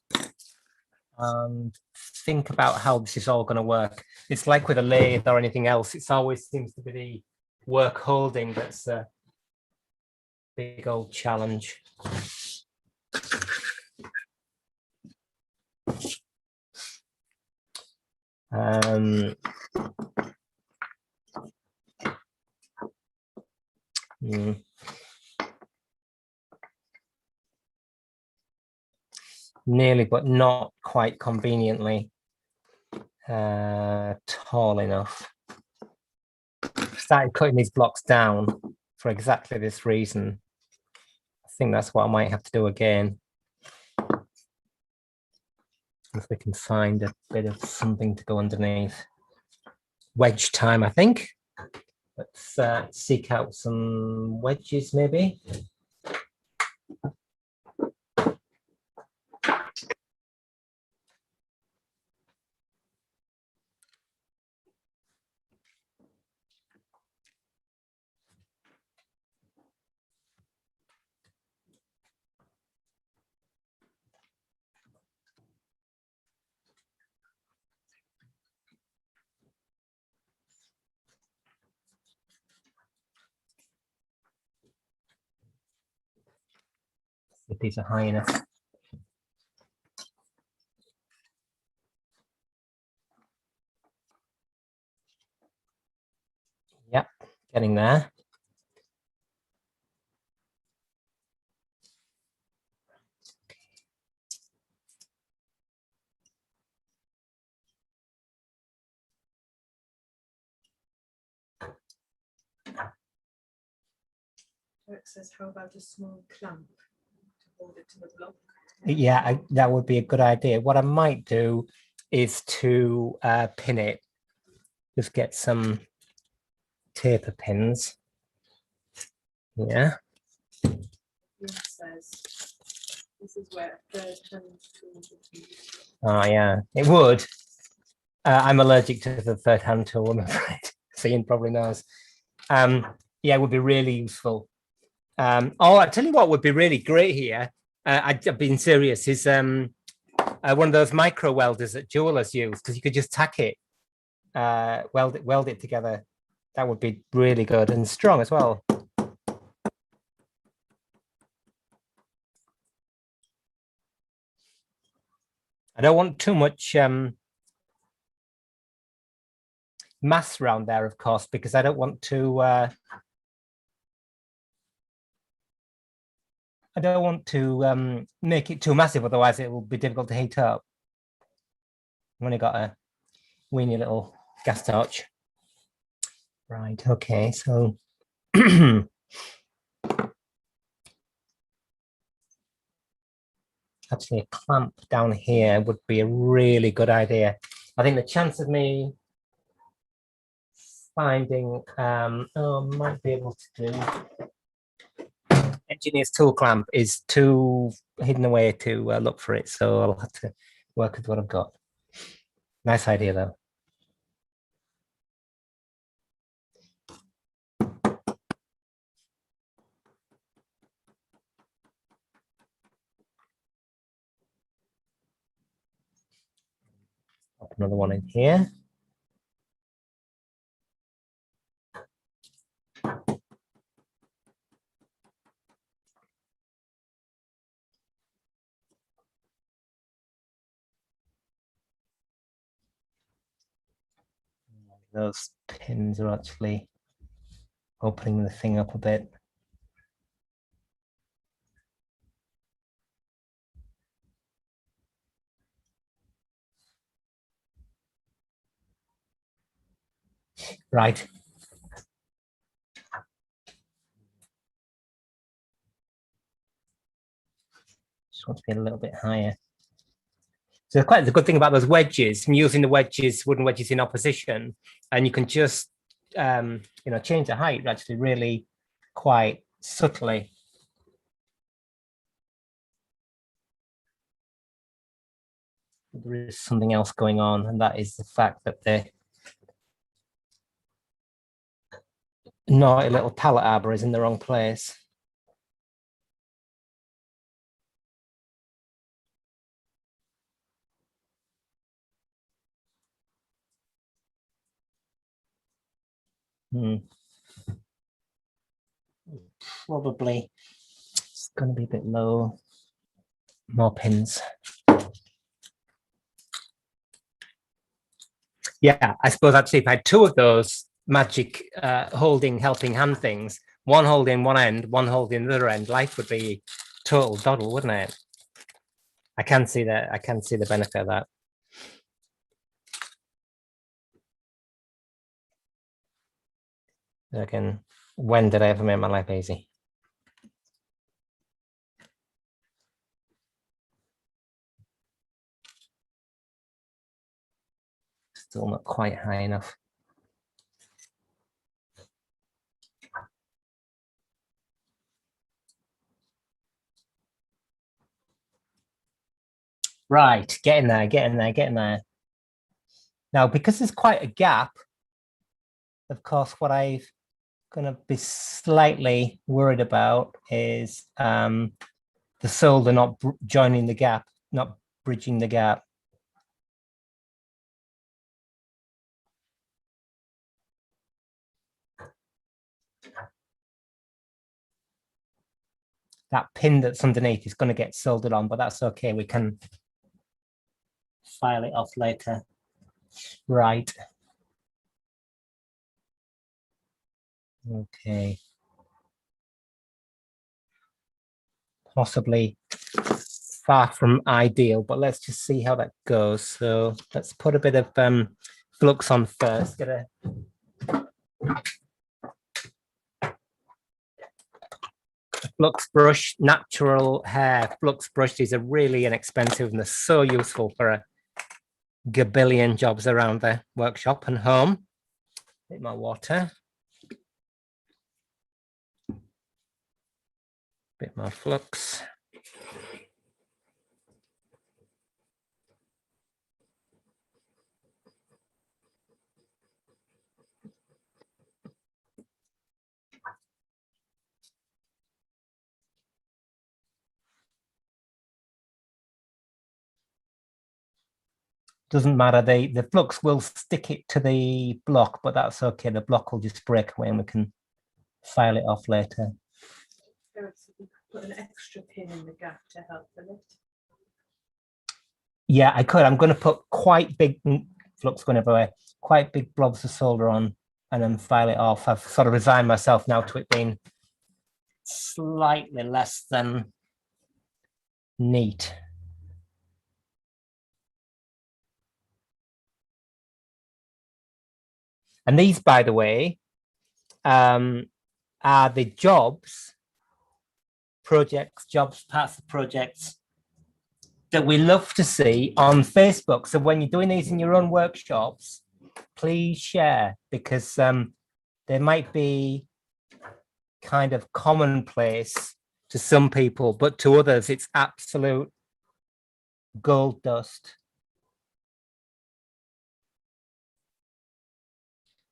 and think about how this is all going to work. It's like with a lathe or anything else, it always seems to be the work holding that's a big old challenge. Nearly, but not quite conveniently tall enough. Started cutting these blocks down for exactly this reason. I think that's what I might have to do again. If we can find a bit of something to go underneath. Wedge time, I think. Let's seek out some wedges, maybe. If these are high enough. Yep, getting there. Eric says, how about a small clamp to hold it to the block? Yeah, that would be a good idea. What I might do is to pin it. Just get some taper pins. Yeah. Says, this is where a third hand tool would be. Oh, yeah, it would. I'm allergic to the third hand tool, I'm afraid. So Ian probably knows. Yeah, it would be really useful. Oh, I tell you what would be really great here. I've been serious. Is one of those micro welders that jewelers use, because you could just tack it, weld it together. That would be really good and strong as well. I don't want too much mass around there, of course, because I don't want to. I don't want to make it too massive, otherwise it will be difficult to heat up. I've only got a weeny little gas torch. Right, okay, so actually a clamp down here would be a really good idea. I think the chance of me finding, might be able to do engineer's tool clamp is too hidden away to look for it, so I'll have to work with what I've got. Nice idea though. Pop another one in here. those pins are actually opening the thing up a bit. Right. Just want to be a little bit higher. So quite the good thing about those wedges, I'm using the wedges, wooden wedges in opposition, and you can just change the height actually really quite subtly. There is something else going on, and that is the fact that the naughty little pallet arbor is in the wrong place. Probably it's going to be a bit low. More pins. Yeah, I suppose actually if I had two of those magic helping hand things, one holding one end, one holding the other end, life would be total doddle, wouldn't it? I can see that. I can see the benefit of that. Again, when did I ever make my life easy? Still not quite high enough. Right, getting there, getting there, getting there. Now, because there's quite a gap, of course, what I'm going to be slightly worried about is the solder not joining the gap, not bridging the gap. That pin that's underneath is going to get soldered on, but that's okay. We can file it off later. Right. Okay. Possibly far from ideal, but let's just see how that goes. So let's put a bit of flux on first. Get a flux brush, natural hair flux brush. These are really inexpensive and they're so useful for a gabillion jobs around the workshop and home. Bit more water. Bit more flux. Doesn't matter, the flux will stick it to the block, but that's okay. The block will just break away and we can file it off later. Put an extra pin in the gap to help the lift. Yeah, I could. I'm going to put quite big flux going everywhere, quite big blobs of solder on and then file it off. I've sort of resigned myself now to it being slightly less than neat. And these, by the way, are the jobs, parts of projects that we love to see on Facebook. So when you're doing these in your own workshops, please share, because they might be kind of commonplace to some people, but to others, it's absolute gold dust.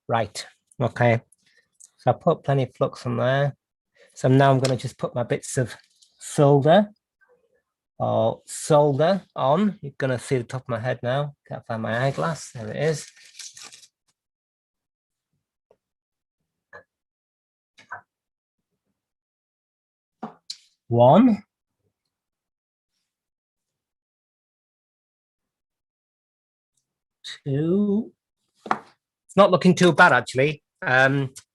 Right, okay. So I put plenty of flux on there. So now I'm going to just put my bits of solder on. You're going to see the top of my head now. Can't find my eyeglass. There it is. One. Two. It's not looking too bad, actually.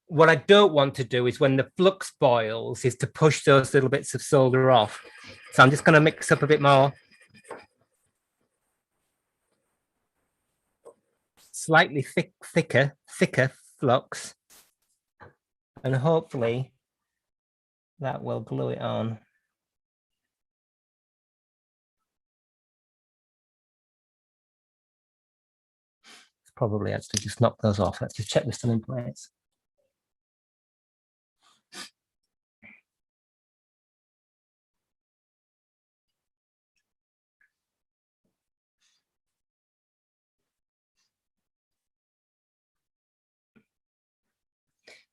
What I don't want to do is when the flux boils is to push those little bits of solder off. So I'm just going to mix up a bit more. Slightly thicker flux. And hopefully that will glue it on. Probably actually just knock those off. Let's just check they're still in place.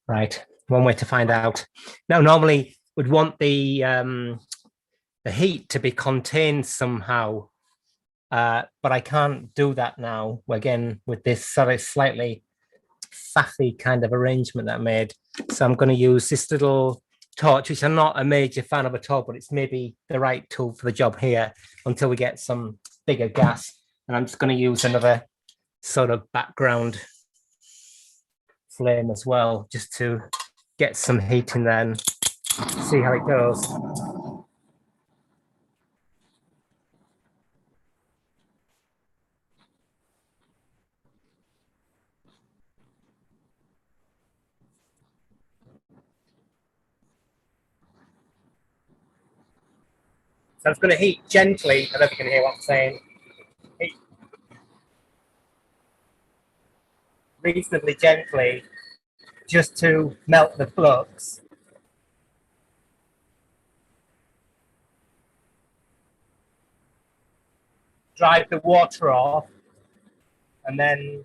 Right, one way to find out. Now, normally we'd want the heat to be contained somehow, but I can't do that now. Again, with this sort of slightly faffy kind of arrangement that I made. So I'm going to use this little torch, which I'm not a major fan of at all, but it's maybe the right tool for the job here until we get some bigger gas. And I'm just going to use another sort of background flame as well, just to get some heat in there and see how it goes. So it's going to heat gently. I don't know if you can hear what I'm saying. Heat reasonably gently, just to melt the flux. Drive the water off, and then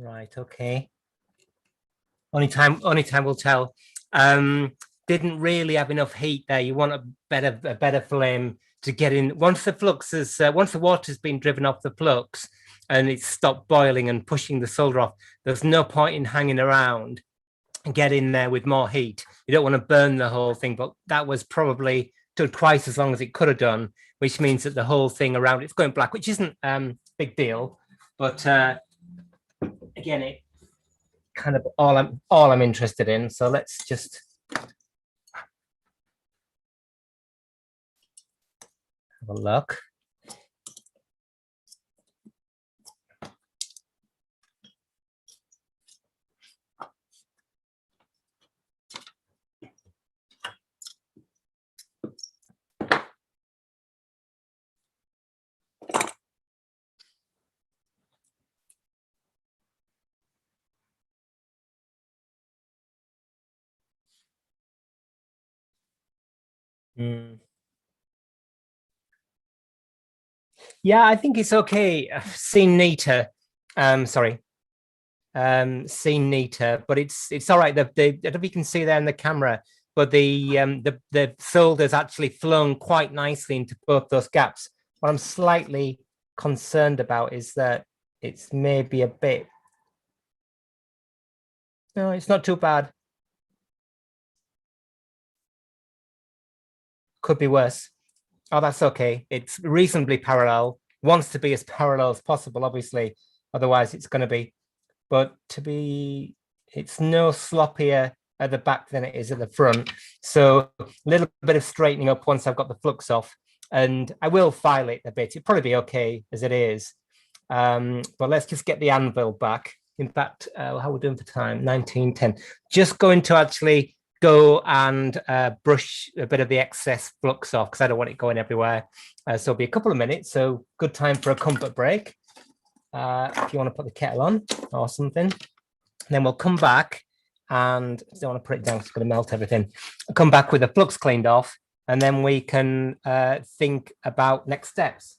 right, okay. Only time will tell. Didn't really have enough heat there. You want a better flame to get in. Once the flux is, once the water's been driven off the flux and it's stopped boiling and pushing the solder off, there's no point in hanging around and get in there with more heat. You don't want to burn the whole thing, but that was probably took twice as long as it could have done, which means that the whole thing around it's going black, which isn't big deal, but again, it kind of all I'm interested in. So let's just have a look. Yeah, I think it's okay. Seen neater. Sorry. Seen neater, but it's all right. I don't know if you can see there in the camera, but the solder's actually flown quite nicely into both those gaps. What I'm slightly concerned about is that it's maybe a bit. No, it's not too bad. Could be worse. Oh, that's okay. It's reasonably parallel. Wants to be as parallel as possible, obviously. Otherwise, it's going to be. But it's no sloppier at the back than it is at the front. So a little bit of straightening up once I've got the flux off. And I will file it a bit. It'll probably be okay as it is. But let's just get the anvil back. In fact, how are we doing for time? 19:10. Just going to actually go and brush a bit of the excess flux off because I don't want it going everywhere. So it'll be a couple of minutes. So good time for a comfort break. If you want to put the kettle on or something. And then we'll come back and I don't want to put it down, it's going to melt everything. I'll come back with the flux cleaned off and then we can think about next steps.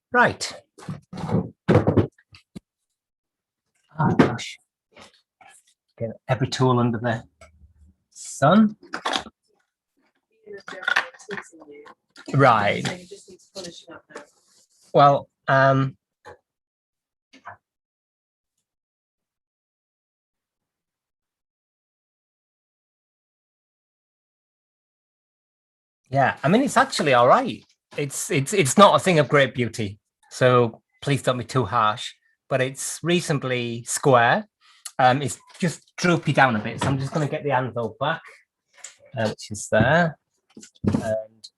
Right. Oh gosh. Get every tool under the sun. Right. So you just need to polish it up now. Well, yeah, I mean, it's actually all right. It's not a thing of great beauty, so please don't be too harsh. But it's reasonably square. It's just droopy down a bit, so I'm just going to get the anvil back, which is there, and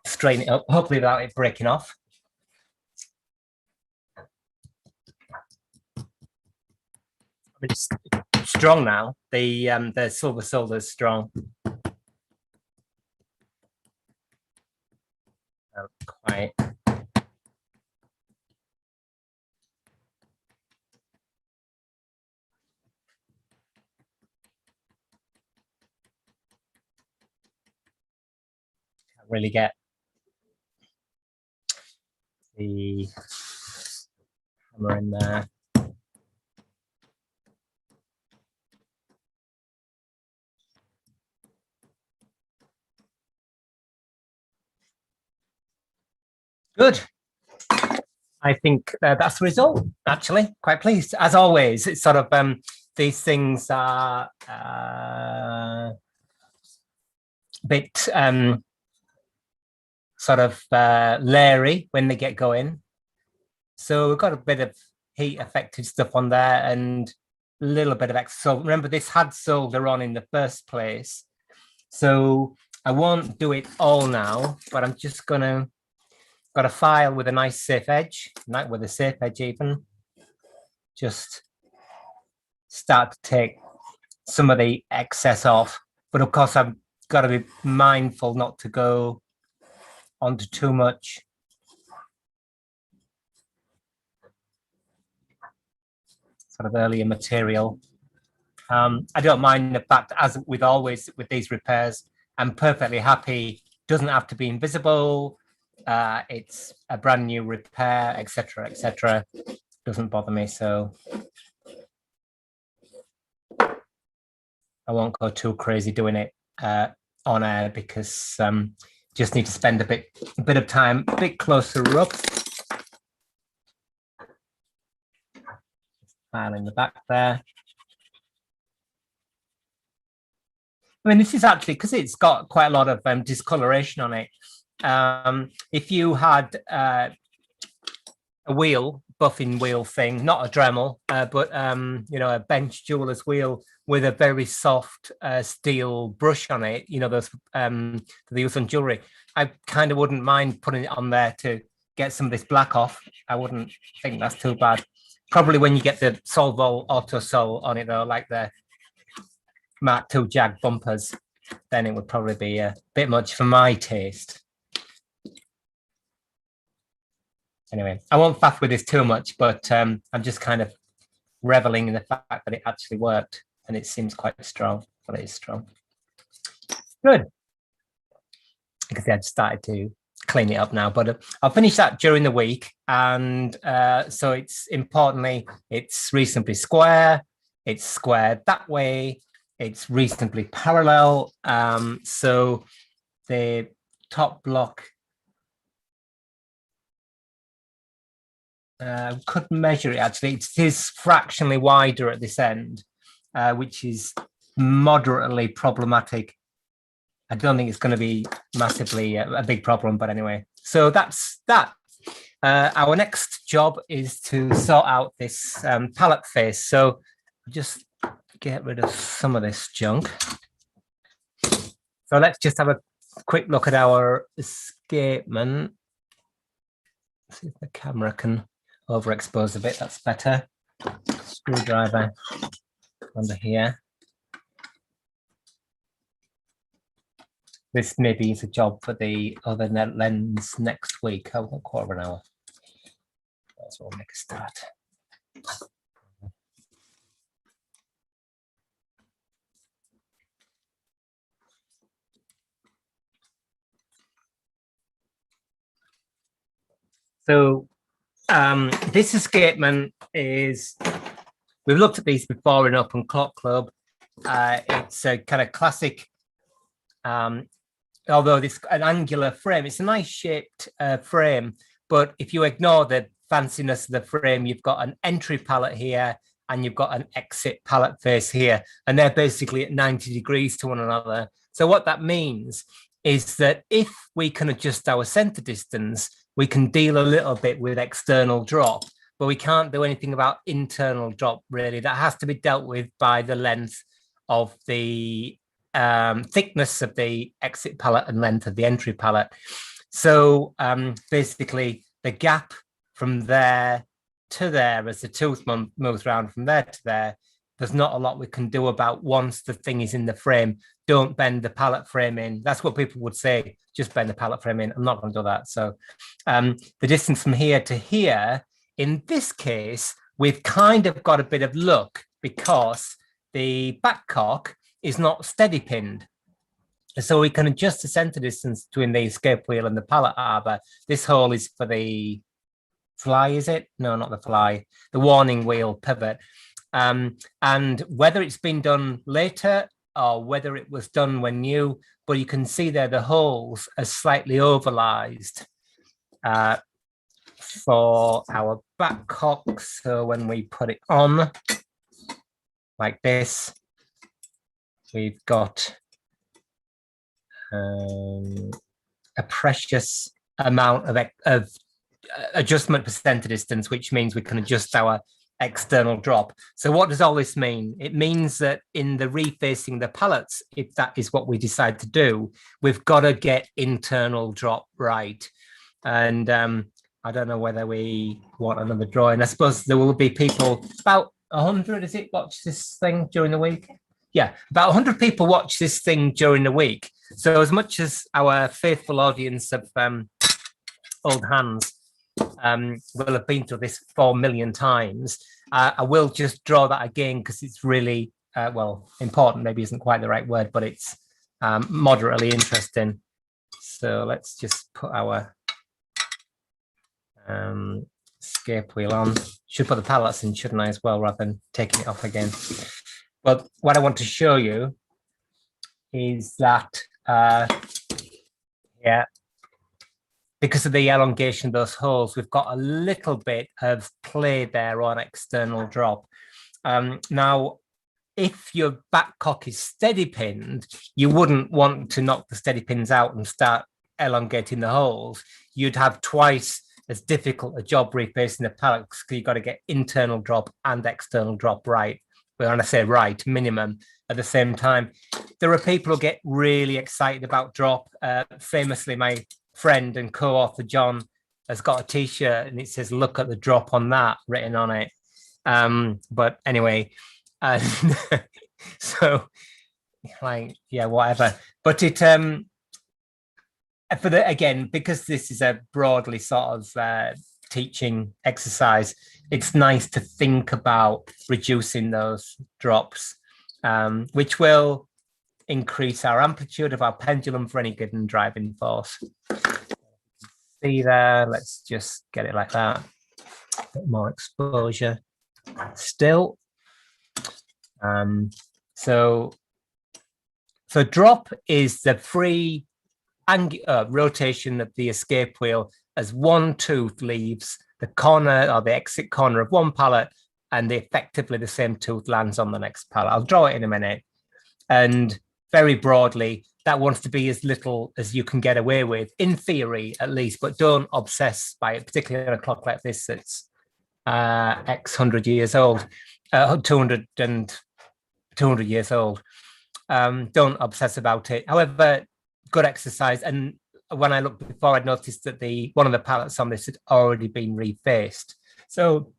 straighten it up, hopefully without it breaking off. It's strong now. The silver solder is strong. Quite. Can't really get the hammer in there. Good. I think that's the result, actually. Quite pleased. As always, it's sort of these things are a bit sort of leery when they get going. So we've got a bit of heat affected stuff on there and a little bit of extra. So remember, this had solder on in the first place. So I won't do it all now, but I'm just gonna got a file with a nice safe edge, not with a safe edge even. Just start to take some of the excess off. But of course, I've got to be mindful not to go onto too much. Sort of earlier material. I don't mind the fact, as with always with these repairs, I'm perfectly happy. Doesn't have to be invisible. It's a brand new repair, etc., etc. Doesn't bother me, so I won't go too crazy doing it on air because just need to spend a bit of time, a bit closer up. File in the back there. I mean, this is actually, because it's got quite a lot of discoloration on it, if you had a wheel, buffing wheel thing, not a Dremel, but you know, a bench jeweler's wheel with a very soft steel brush on it, you know, those they use on jewelry. I kind of wouldn't mind putting it on there to get some of this black off. I wouldn't think that's too bad. Probably when you get the Solvol Auto Sol on it though, like the Mark II Jag bumpers, then it would probably be a bit much for my taste. Anyway, I won't faff with this too much, but I'm just kind of reveling in the fact that it actually worked, and it seems quite strong, but it is strong. Good. Because I just started to clean it up now, but I'll finish that during the week. And so it's importantly, it's reasonably square, it's squared that way, it's reasonably parallel. So the top block couldn't measure it actually. It is fractionally wider at this end, which is moderately problematic. I don't think it's going to be massively a big problem, but anyway. So that's that. Our next job is to sort out this pallet face. So just get rid of some of this junk. So let's just have a quick look at our escapement. See if the camera can overexpose a bit. That's better. Screwdriver under here. This maybe is a job for the other lens next week. I've got a quarter of an hour. That's what we'll make a start. So this escapement is, we've looked at these before in Open Clock Club. It's a kind of classic, although it's an angular frame, it's a nice shaped frame, but if you ignore the fanciness of the frame, you've got an entry pallet here and you've got an exit pallet face here, and they're basically at 90 degrees to one another. So what that means is that if we can adjust our center distance, we can deal a little bit with external drop, but we can't do anything about internal drop really. That has to be dealt with by the length of the thickness of the exit pallet and length of the entry pallet. So basically the gap from there to there, as the tooth moves around from there to there, there's not a lot we can do about once the thing is in the frame. Don't bend the pallet frame in. That's what people would say, just bend the pallet frame in. I'm not going to do that. So the distance from here to here, in this case, we've kind of got a bit of luck because the back cock is not steady pinned. So we can adjust the center distance between the escape wheel and the pallet arbor. This hole is for the fly, is it? No, not the fly, the warning wheel pivot. And whether it's been done later or whether it was done when new, but you can see there the holes are slightly overlised for our back cock. So when we put it on like this, we've got a precious amount of adjustment per center distance, which means we can adjust our external drop. So what does all this mean? It means that in the refacing the pallets, if that is what we decide to do, we've got to get internal drop right. And I don't know whether we want another drawing. I suppose there will be people, about 100, is it, watch this thing during the week? Yeah, about 100 people watch this thing during the week. So as much as our faithful audience of old hands will have been through this 4 million times, I will just draw that again because it's really, well, important maybe isn't quite the right word, but it's moderately interesting. So let's just put our escape wheel on. Should put the pallets in, shouldn't I, as well, rather than taking it off again. But what I want to show you is that, yeah, because of the elongation of those holes, we've got a little bit of play there on external drop. Now, if your back cock is steady pinned, you wouldn't want to knock the steady pins out and start elongating the holes, you'd have twice as difficult a job refacing the pallet because you've got to get internal drop and external drop right. But when I say right, minimum at the same time. There are people who get really excited about drop. Famously, my friend and co-author John has got a t-shirt and it says, "Look at the drop on that" written on it. But anyway, so like, yeah, whatever. But it, for the, again, because this is a broadly sort of teaching exercise, it's nice to think about reducing those drops, which will increase our amplitude of our pendulum for any given driving force. See there, let's just get it like that. A bit more exposure still. So drop is the free rotation of the escape wheel as one tooth leaves the corner or the exit corner of one pallet, and effectively the same tooth lands on the next pallet. I'll draw it in a minute. And very broadly, that wants to be as little as you can get away with, in theory at least, but don't obsess by it, particularly on a clock like this that's X 100 years old, 200 years old. Don't obsess about it. However, good exercise. And when I looked before, I'd noticed that one of the pallets on this had already been refaced. So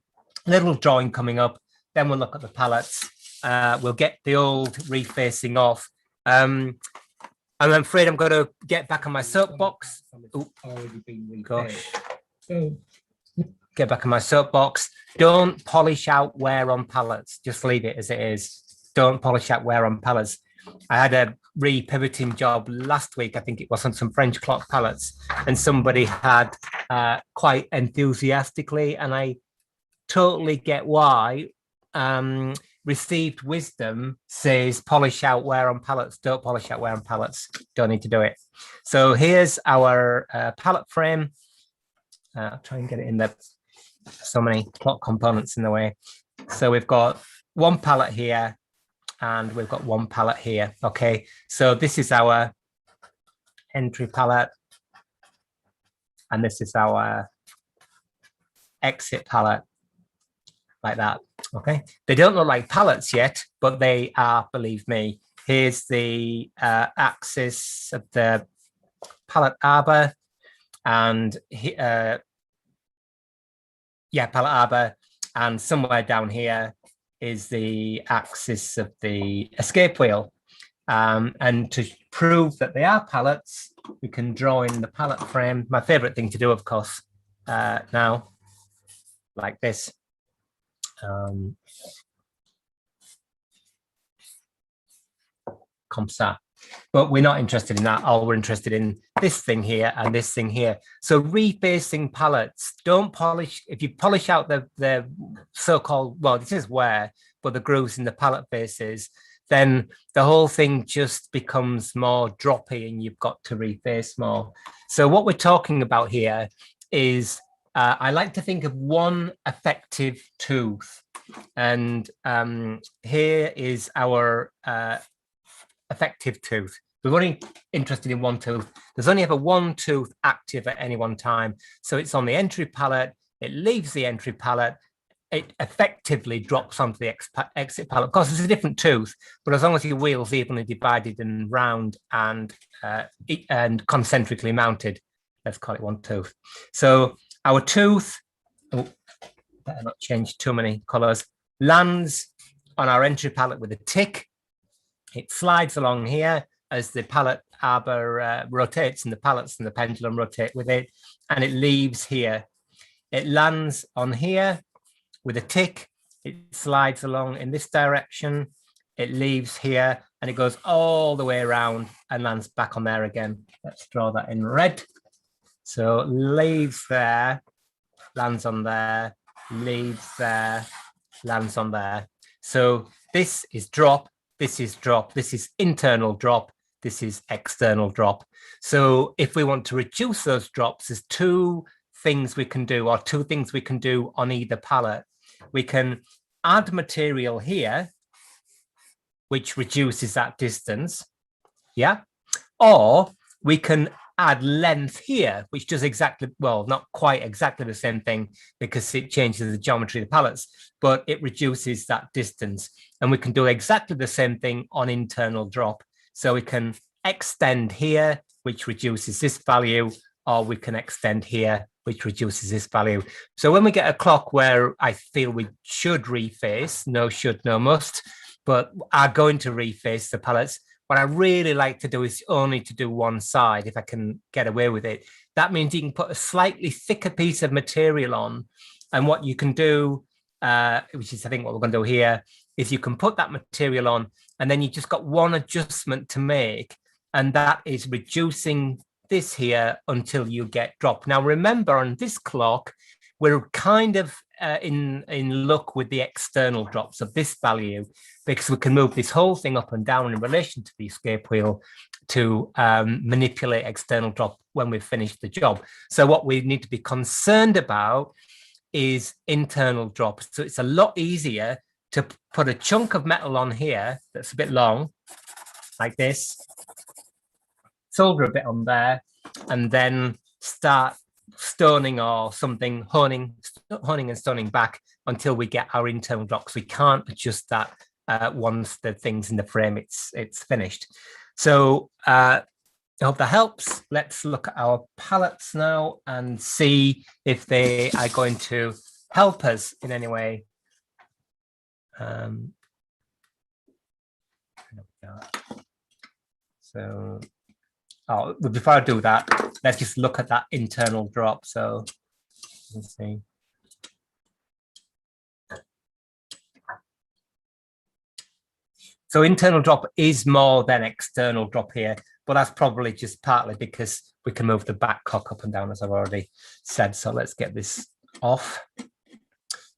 little drawing coming up, then we'll look at the pallets. We'll get the old refacing off. I'm afraid I'm going to get back on my soapbox. Gosh. Get back on my soapbox. Don't polish out wear on pallets. Just leave it as it is. Don't polish out wear on pallets. I had a re-pivoting job last week, I think it was, on some French clock pallets, and somebody had quite enthusiastically, and I totally get why, received wisdom says polish out wear on pallets. Don't polish out wear on pallets. Don't need to do it. So here's our pallet frame. I'll try and get it in there. So many clock components in the way. So we've got one pallet here, and we've got one pallet here. Okay, so this is our entry pallet, and this is our exit pallet, like that. Okay, they don't look like pallets yet, but they are, believe me. Here's the axis of the pallet arbor, and pallet arbor, and somewhere down here is the axis of the escape wheel. And to prove that they are pallets, we can draw in the pallet frame. My favorite thing to do, of course, now, like this. Comme ça. But we're not interested in that. All we're interested in this thing here and this thing here. So refacing pallets, don't polish. If you polish out the so-called, well, this is wear, but the grooves in the pallet faces, then the whole thing just becomes more droppy and you've got to reface more. So what we're talking about here is, I like to think of one effective tooth. And here is our effective tooth. We're only interested in one tooth. There's only ever one tooth active at any one time. So it's on the entry pallet, it leaves the entry pallet, it effectively drops onto the exit pallet. Of course, it's a different tooth, but as long as your wheel's evenly divided and round and concentrically mounted, let's call it one tooth. So our tooth, better not change too many colors, lands on our entry pallet with a tick. It slides along here as the pallet arbor rotates, and the pallets and the pendulum rotate with it, and it leaves here. It lands on here with a tick. It slides along in this direction. It leaves here, and it goes all the way around and lands back on there again. Let's draw that in red. So leaves there, lands on there, leaves there, lands on there. So this is drop. This is drop, this is internal drop, this is external drop. So if we want to reduce those drops, there's two things we can do, or two things we can do on either pallet. We can add material here, which reduces that distance, yeah? Or we can add length here, which does exactly, well, not quite exactly the same thing because it changes the geometry of the pallets, but it reduces that distance. And we can do exactly the same thing on internal drop. So we can extend here, which reduces this value, or we can extend here, which reduces this value. So when we get a clock where I feel we should reface, no should, no must, but are going to reface the pallets, what I really like to do is only to do one side if I can get away with it. That means you can put a slightly thicker piece of material on. And what you can do, which is I think what we're going to do here, is you can put that material on and then you just got one adjustment to make. And that is reducing this here until you get drop. Now, remember on this clock, we're kind of in luck with the external drops of this value because we can move this whole thing up and down in relation to the escape wheel to manipulate external drop when we've finished the job. So what we need to be concerned about is internal drop. So it's a lot easier to put a chunk of metal on here that's a bit long, like this, solder a bit on there, and then start stoning or something, honing and stoning back until we get our internal drops. We can't adjust that once the thing's in the frame, it's finished. So I hope that helps. Let's look at our pallets now and see if they are going to help us in any way. So before I do that, let's just look at that internal drop. So let's see. So internal drop is more than external drop here, but that's probably just partly because we can move the back cock up and down, as I've already said. So let's get this off.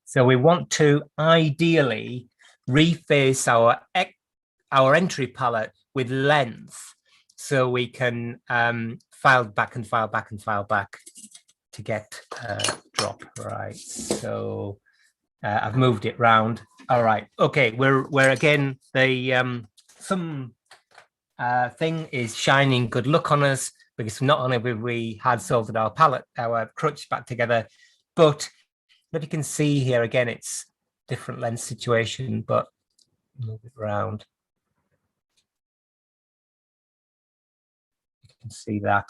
So we want to ideally reface our entry pallet with length, so we can file back and file back and file back to get drop. Right. So I've moved it round. All right. Okay. We're again the some thing is shining good luck on us because not only have we had soldered our pallet, our crutch back together, but if you can see here again, it's different length situation, but move it around. You can see that.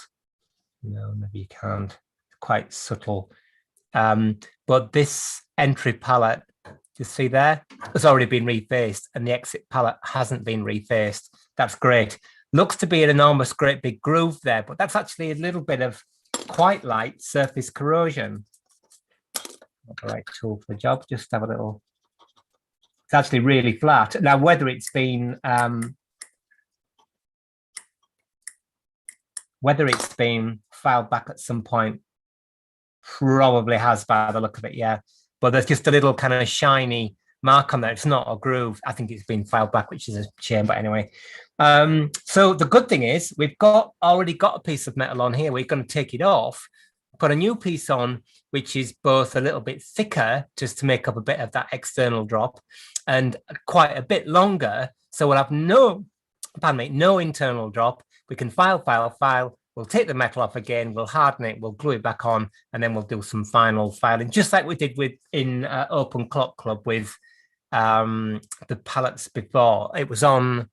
No, maybe you can't. Quite subtle. But this entry pallet, you see there, has already been refaced, and the exit pallet hasn't been refaced. That's great. Looks to be an enormous, great big groove there, but that's actually a little bit of quite light surface corrosion. Not the right tool for the job. Just have a little. It's actually really flat. Now, whether it's been filed back at some point, probably has by the look of it, yeah. But there's just a little kind of shiny mark on there. It's not a groove. I think it's been filed back, which is a shame, but anyway. So the good thing is we've already got a piece of metal on here. We're going to take it off, put a new piece on, which is both a little bit thicker, just to make up a bit of that external drop, and quite a bit longer. So we'll have no internal drop. We can file. We'll take the metal off again, we'll harden it, we'll glue it back on, and then we'll do some final filing, just like we did in Open Clock Club with the pallets before. I was on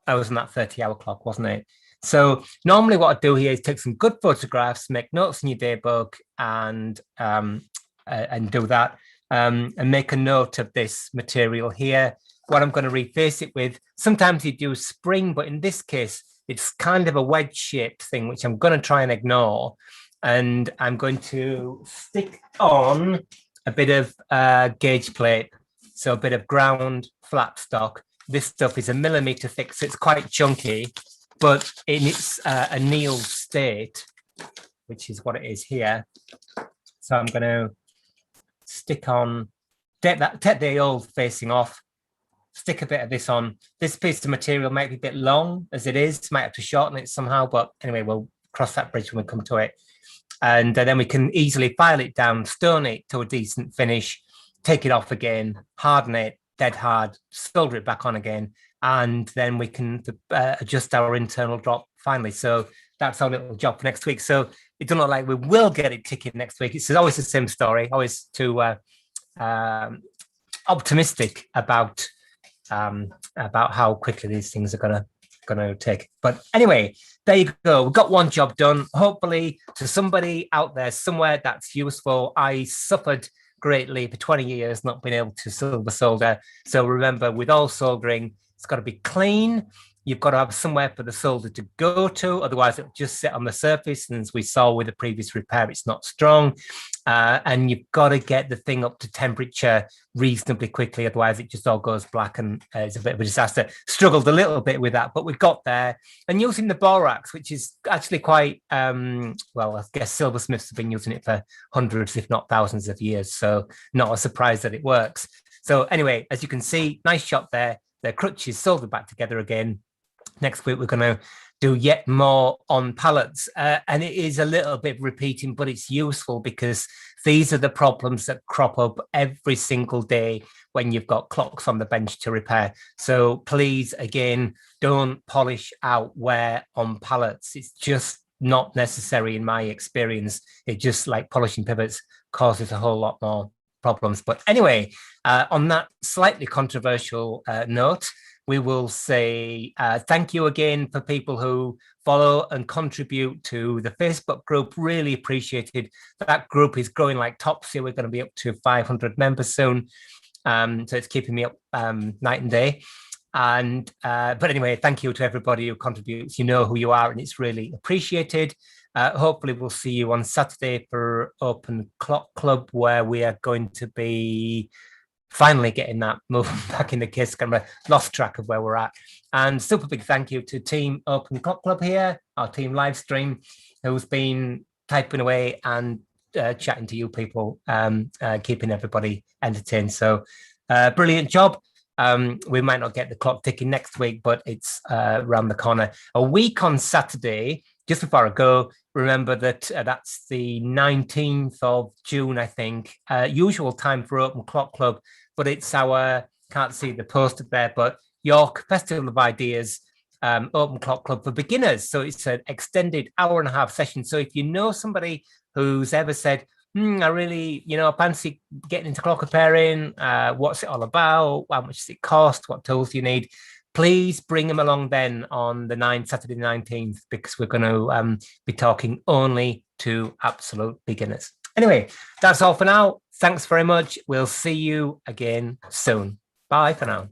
that 30-hour clock, wasn't it? So normally what I do here is take some good photographs, make notes in your daybook, and do that, and make a note of this material here, what I'm going to reface it with. Sometimes you do spring, but in this case, it's kind of a wedge-shaped thing, which I'm going to try and ignore. And I'm going to stick on a bit of gauge plate, so a bit of ground flat stock. This stuff is 1 millimeter thick, so it's quite chunky, but in its annealed state, which is what it is here. So I'm going to stick on, take the old facing off, stick a bit of this on. This piece of material might be a bit long as it is, might have to shorten it somehow, but anyway, we'll cross that bridge when we come to it. And then we can easily file it down, stone it to a decent finish, take it off again, harden it, dead hard, solder it back on again, and then we can adjust our internal drop finally. So that's our little job for next week. So it doesn't look like we will get it ticking next week. It's always the same story, always too optimistic about how quickly these things are gonna take. But anyway, there you go. We've got one job done. Hopefully, to somebody out there somewhere that's useful. I suffered greatly for 20 years not being able to silver solder. So remember, with all soldering, it's got to be clean. You've got to have somewhere for the solder to go to, otherwise it'll just sit on the surface. And as we saw with the previous repair, it's not strong. And you've got to get the thing up to temperature reasonably quickly, otherwise it just all goes black and it's a bit of a disaster. Struggled a little bit with that, but we got there. And using the borax, which is actually quite, well, I guess silversmiths have been using it for hundreds, if not thousands of years. So not a surprise that it works. So anyway, as you can see, nice shot there. The crutch is soldered back together again. Next week, we're going to do yet more on pallets. And it is a little bit repeating, but it's useful because these are the problems that crop up every single day when you've got clocks on the bench to repair. So please, again, don't polish out wear on pallets. It's just not necessary in my experience. It just, like polishing pivots, causes a whole lot more problems. But anyway, on that slightly controversial note, we will say thank you again for people who follow and contribute to the Facebook group. Really appreciated. That group is growing like topsy. We're going to be up to 500 members soon. So it's keeping me up night and day. And but anyway, thank you to everybody who contributes. You know who you are, and it's really appreciated. Hopefully we'll see you on Saturday for Open Clock Club, where we are going to be finally getting that moving back in the case. Kind of lost track of where we're at. And super big thank you to Team Open Clock Club here, our team live stream, who's been typing away and chatting to you people, keeping everybody entertained. So brilliant job. We might not get the clock ticking next week, but it's around the corner. A week on Saturday, just before I go, remember that that's the 19th of June, I think. Usual time for Open Clock Club, but it's our, can't see the poster there, but York Festival of Ideas Open Clock Club for beginners. So it's an extended hour-and-a-half session. So if you know somebody who's ever said, I really, I fancy getting into clock repairing, what's it all about, how much does it cost, what tools do you need, please bring them along then on the Saturday the 19th, because we're going to be talking only to absolute beginners. Anyway, that's all for now. Thanks very much. We'll see you again soon. Bye for now.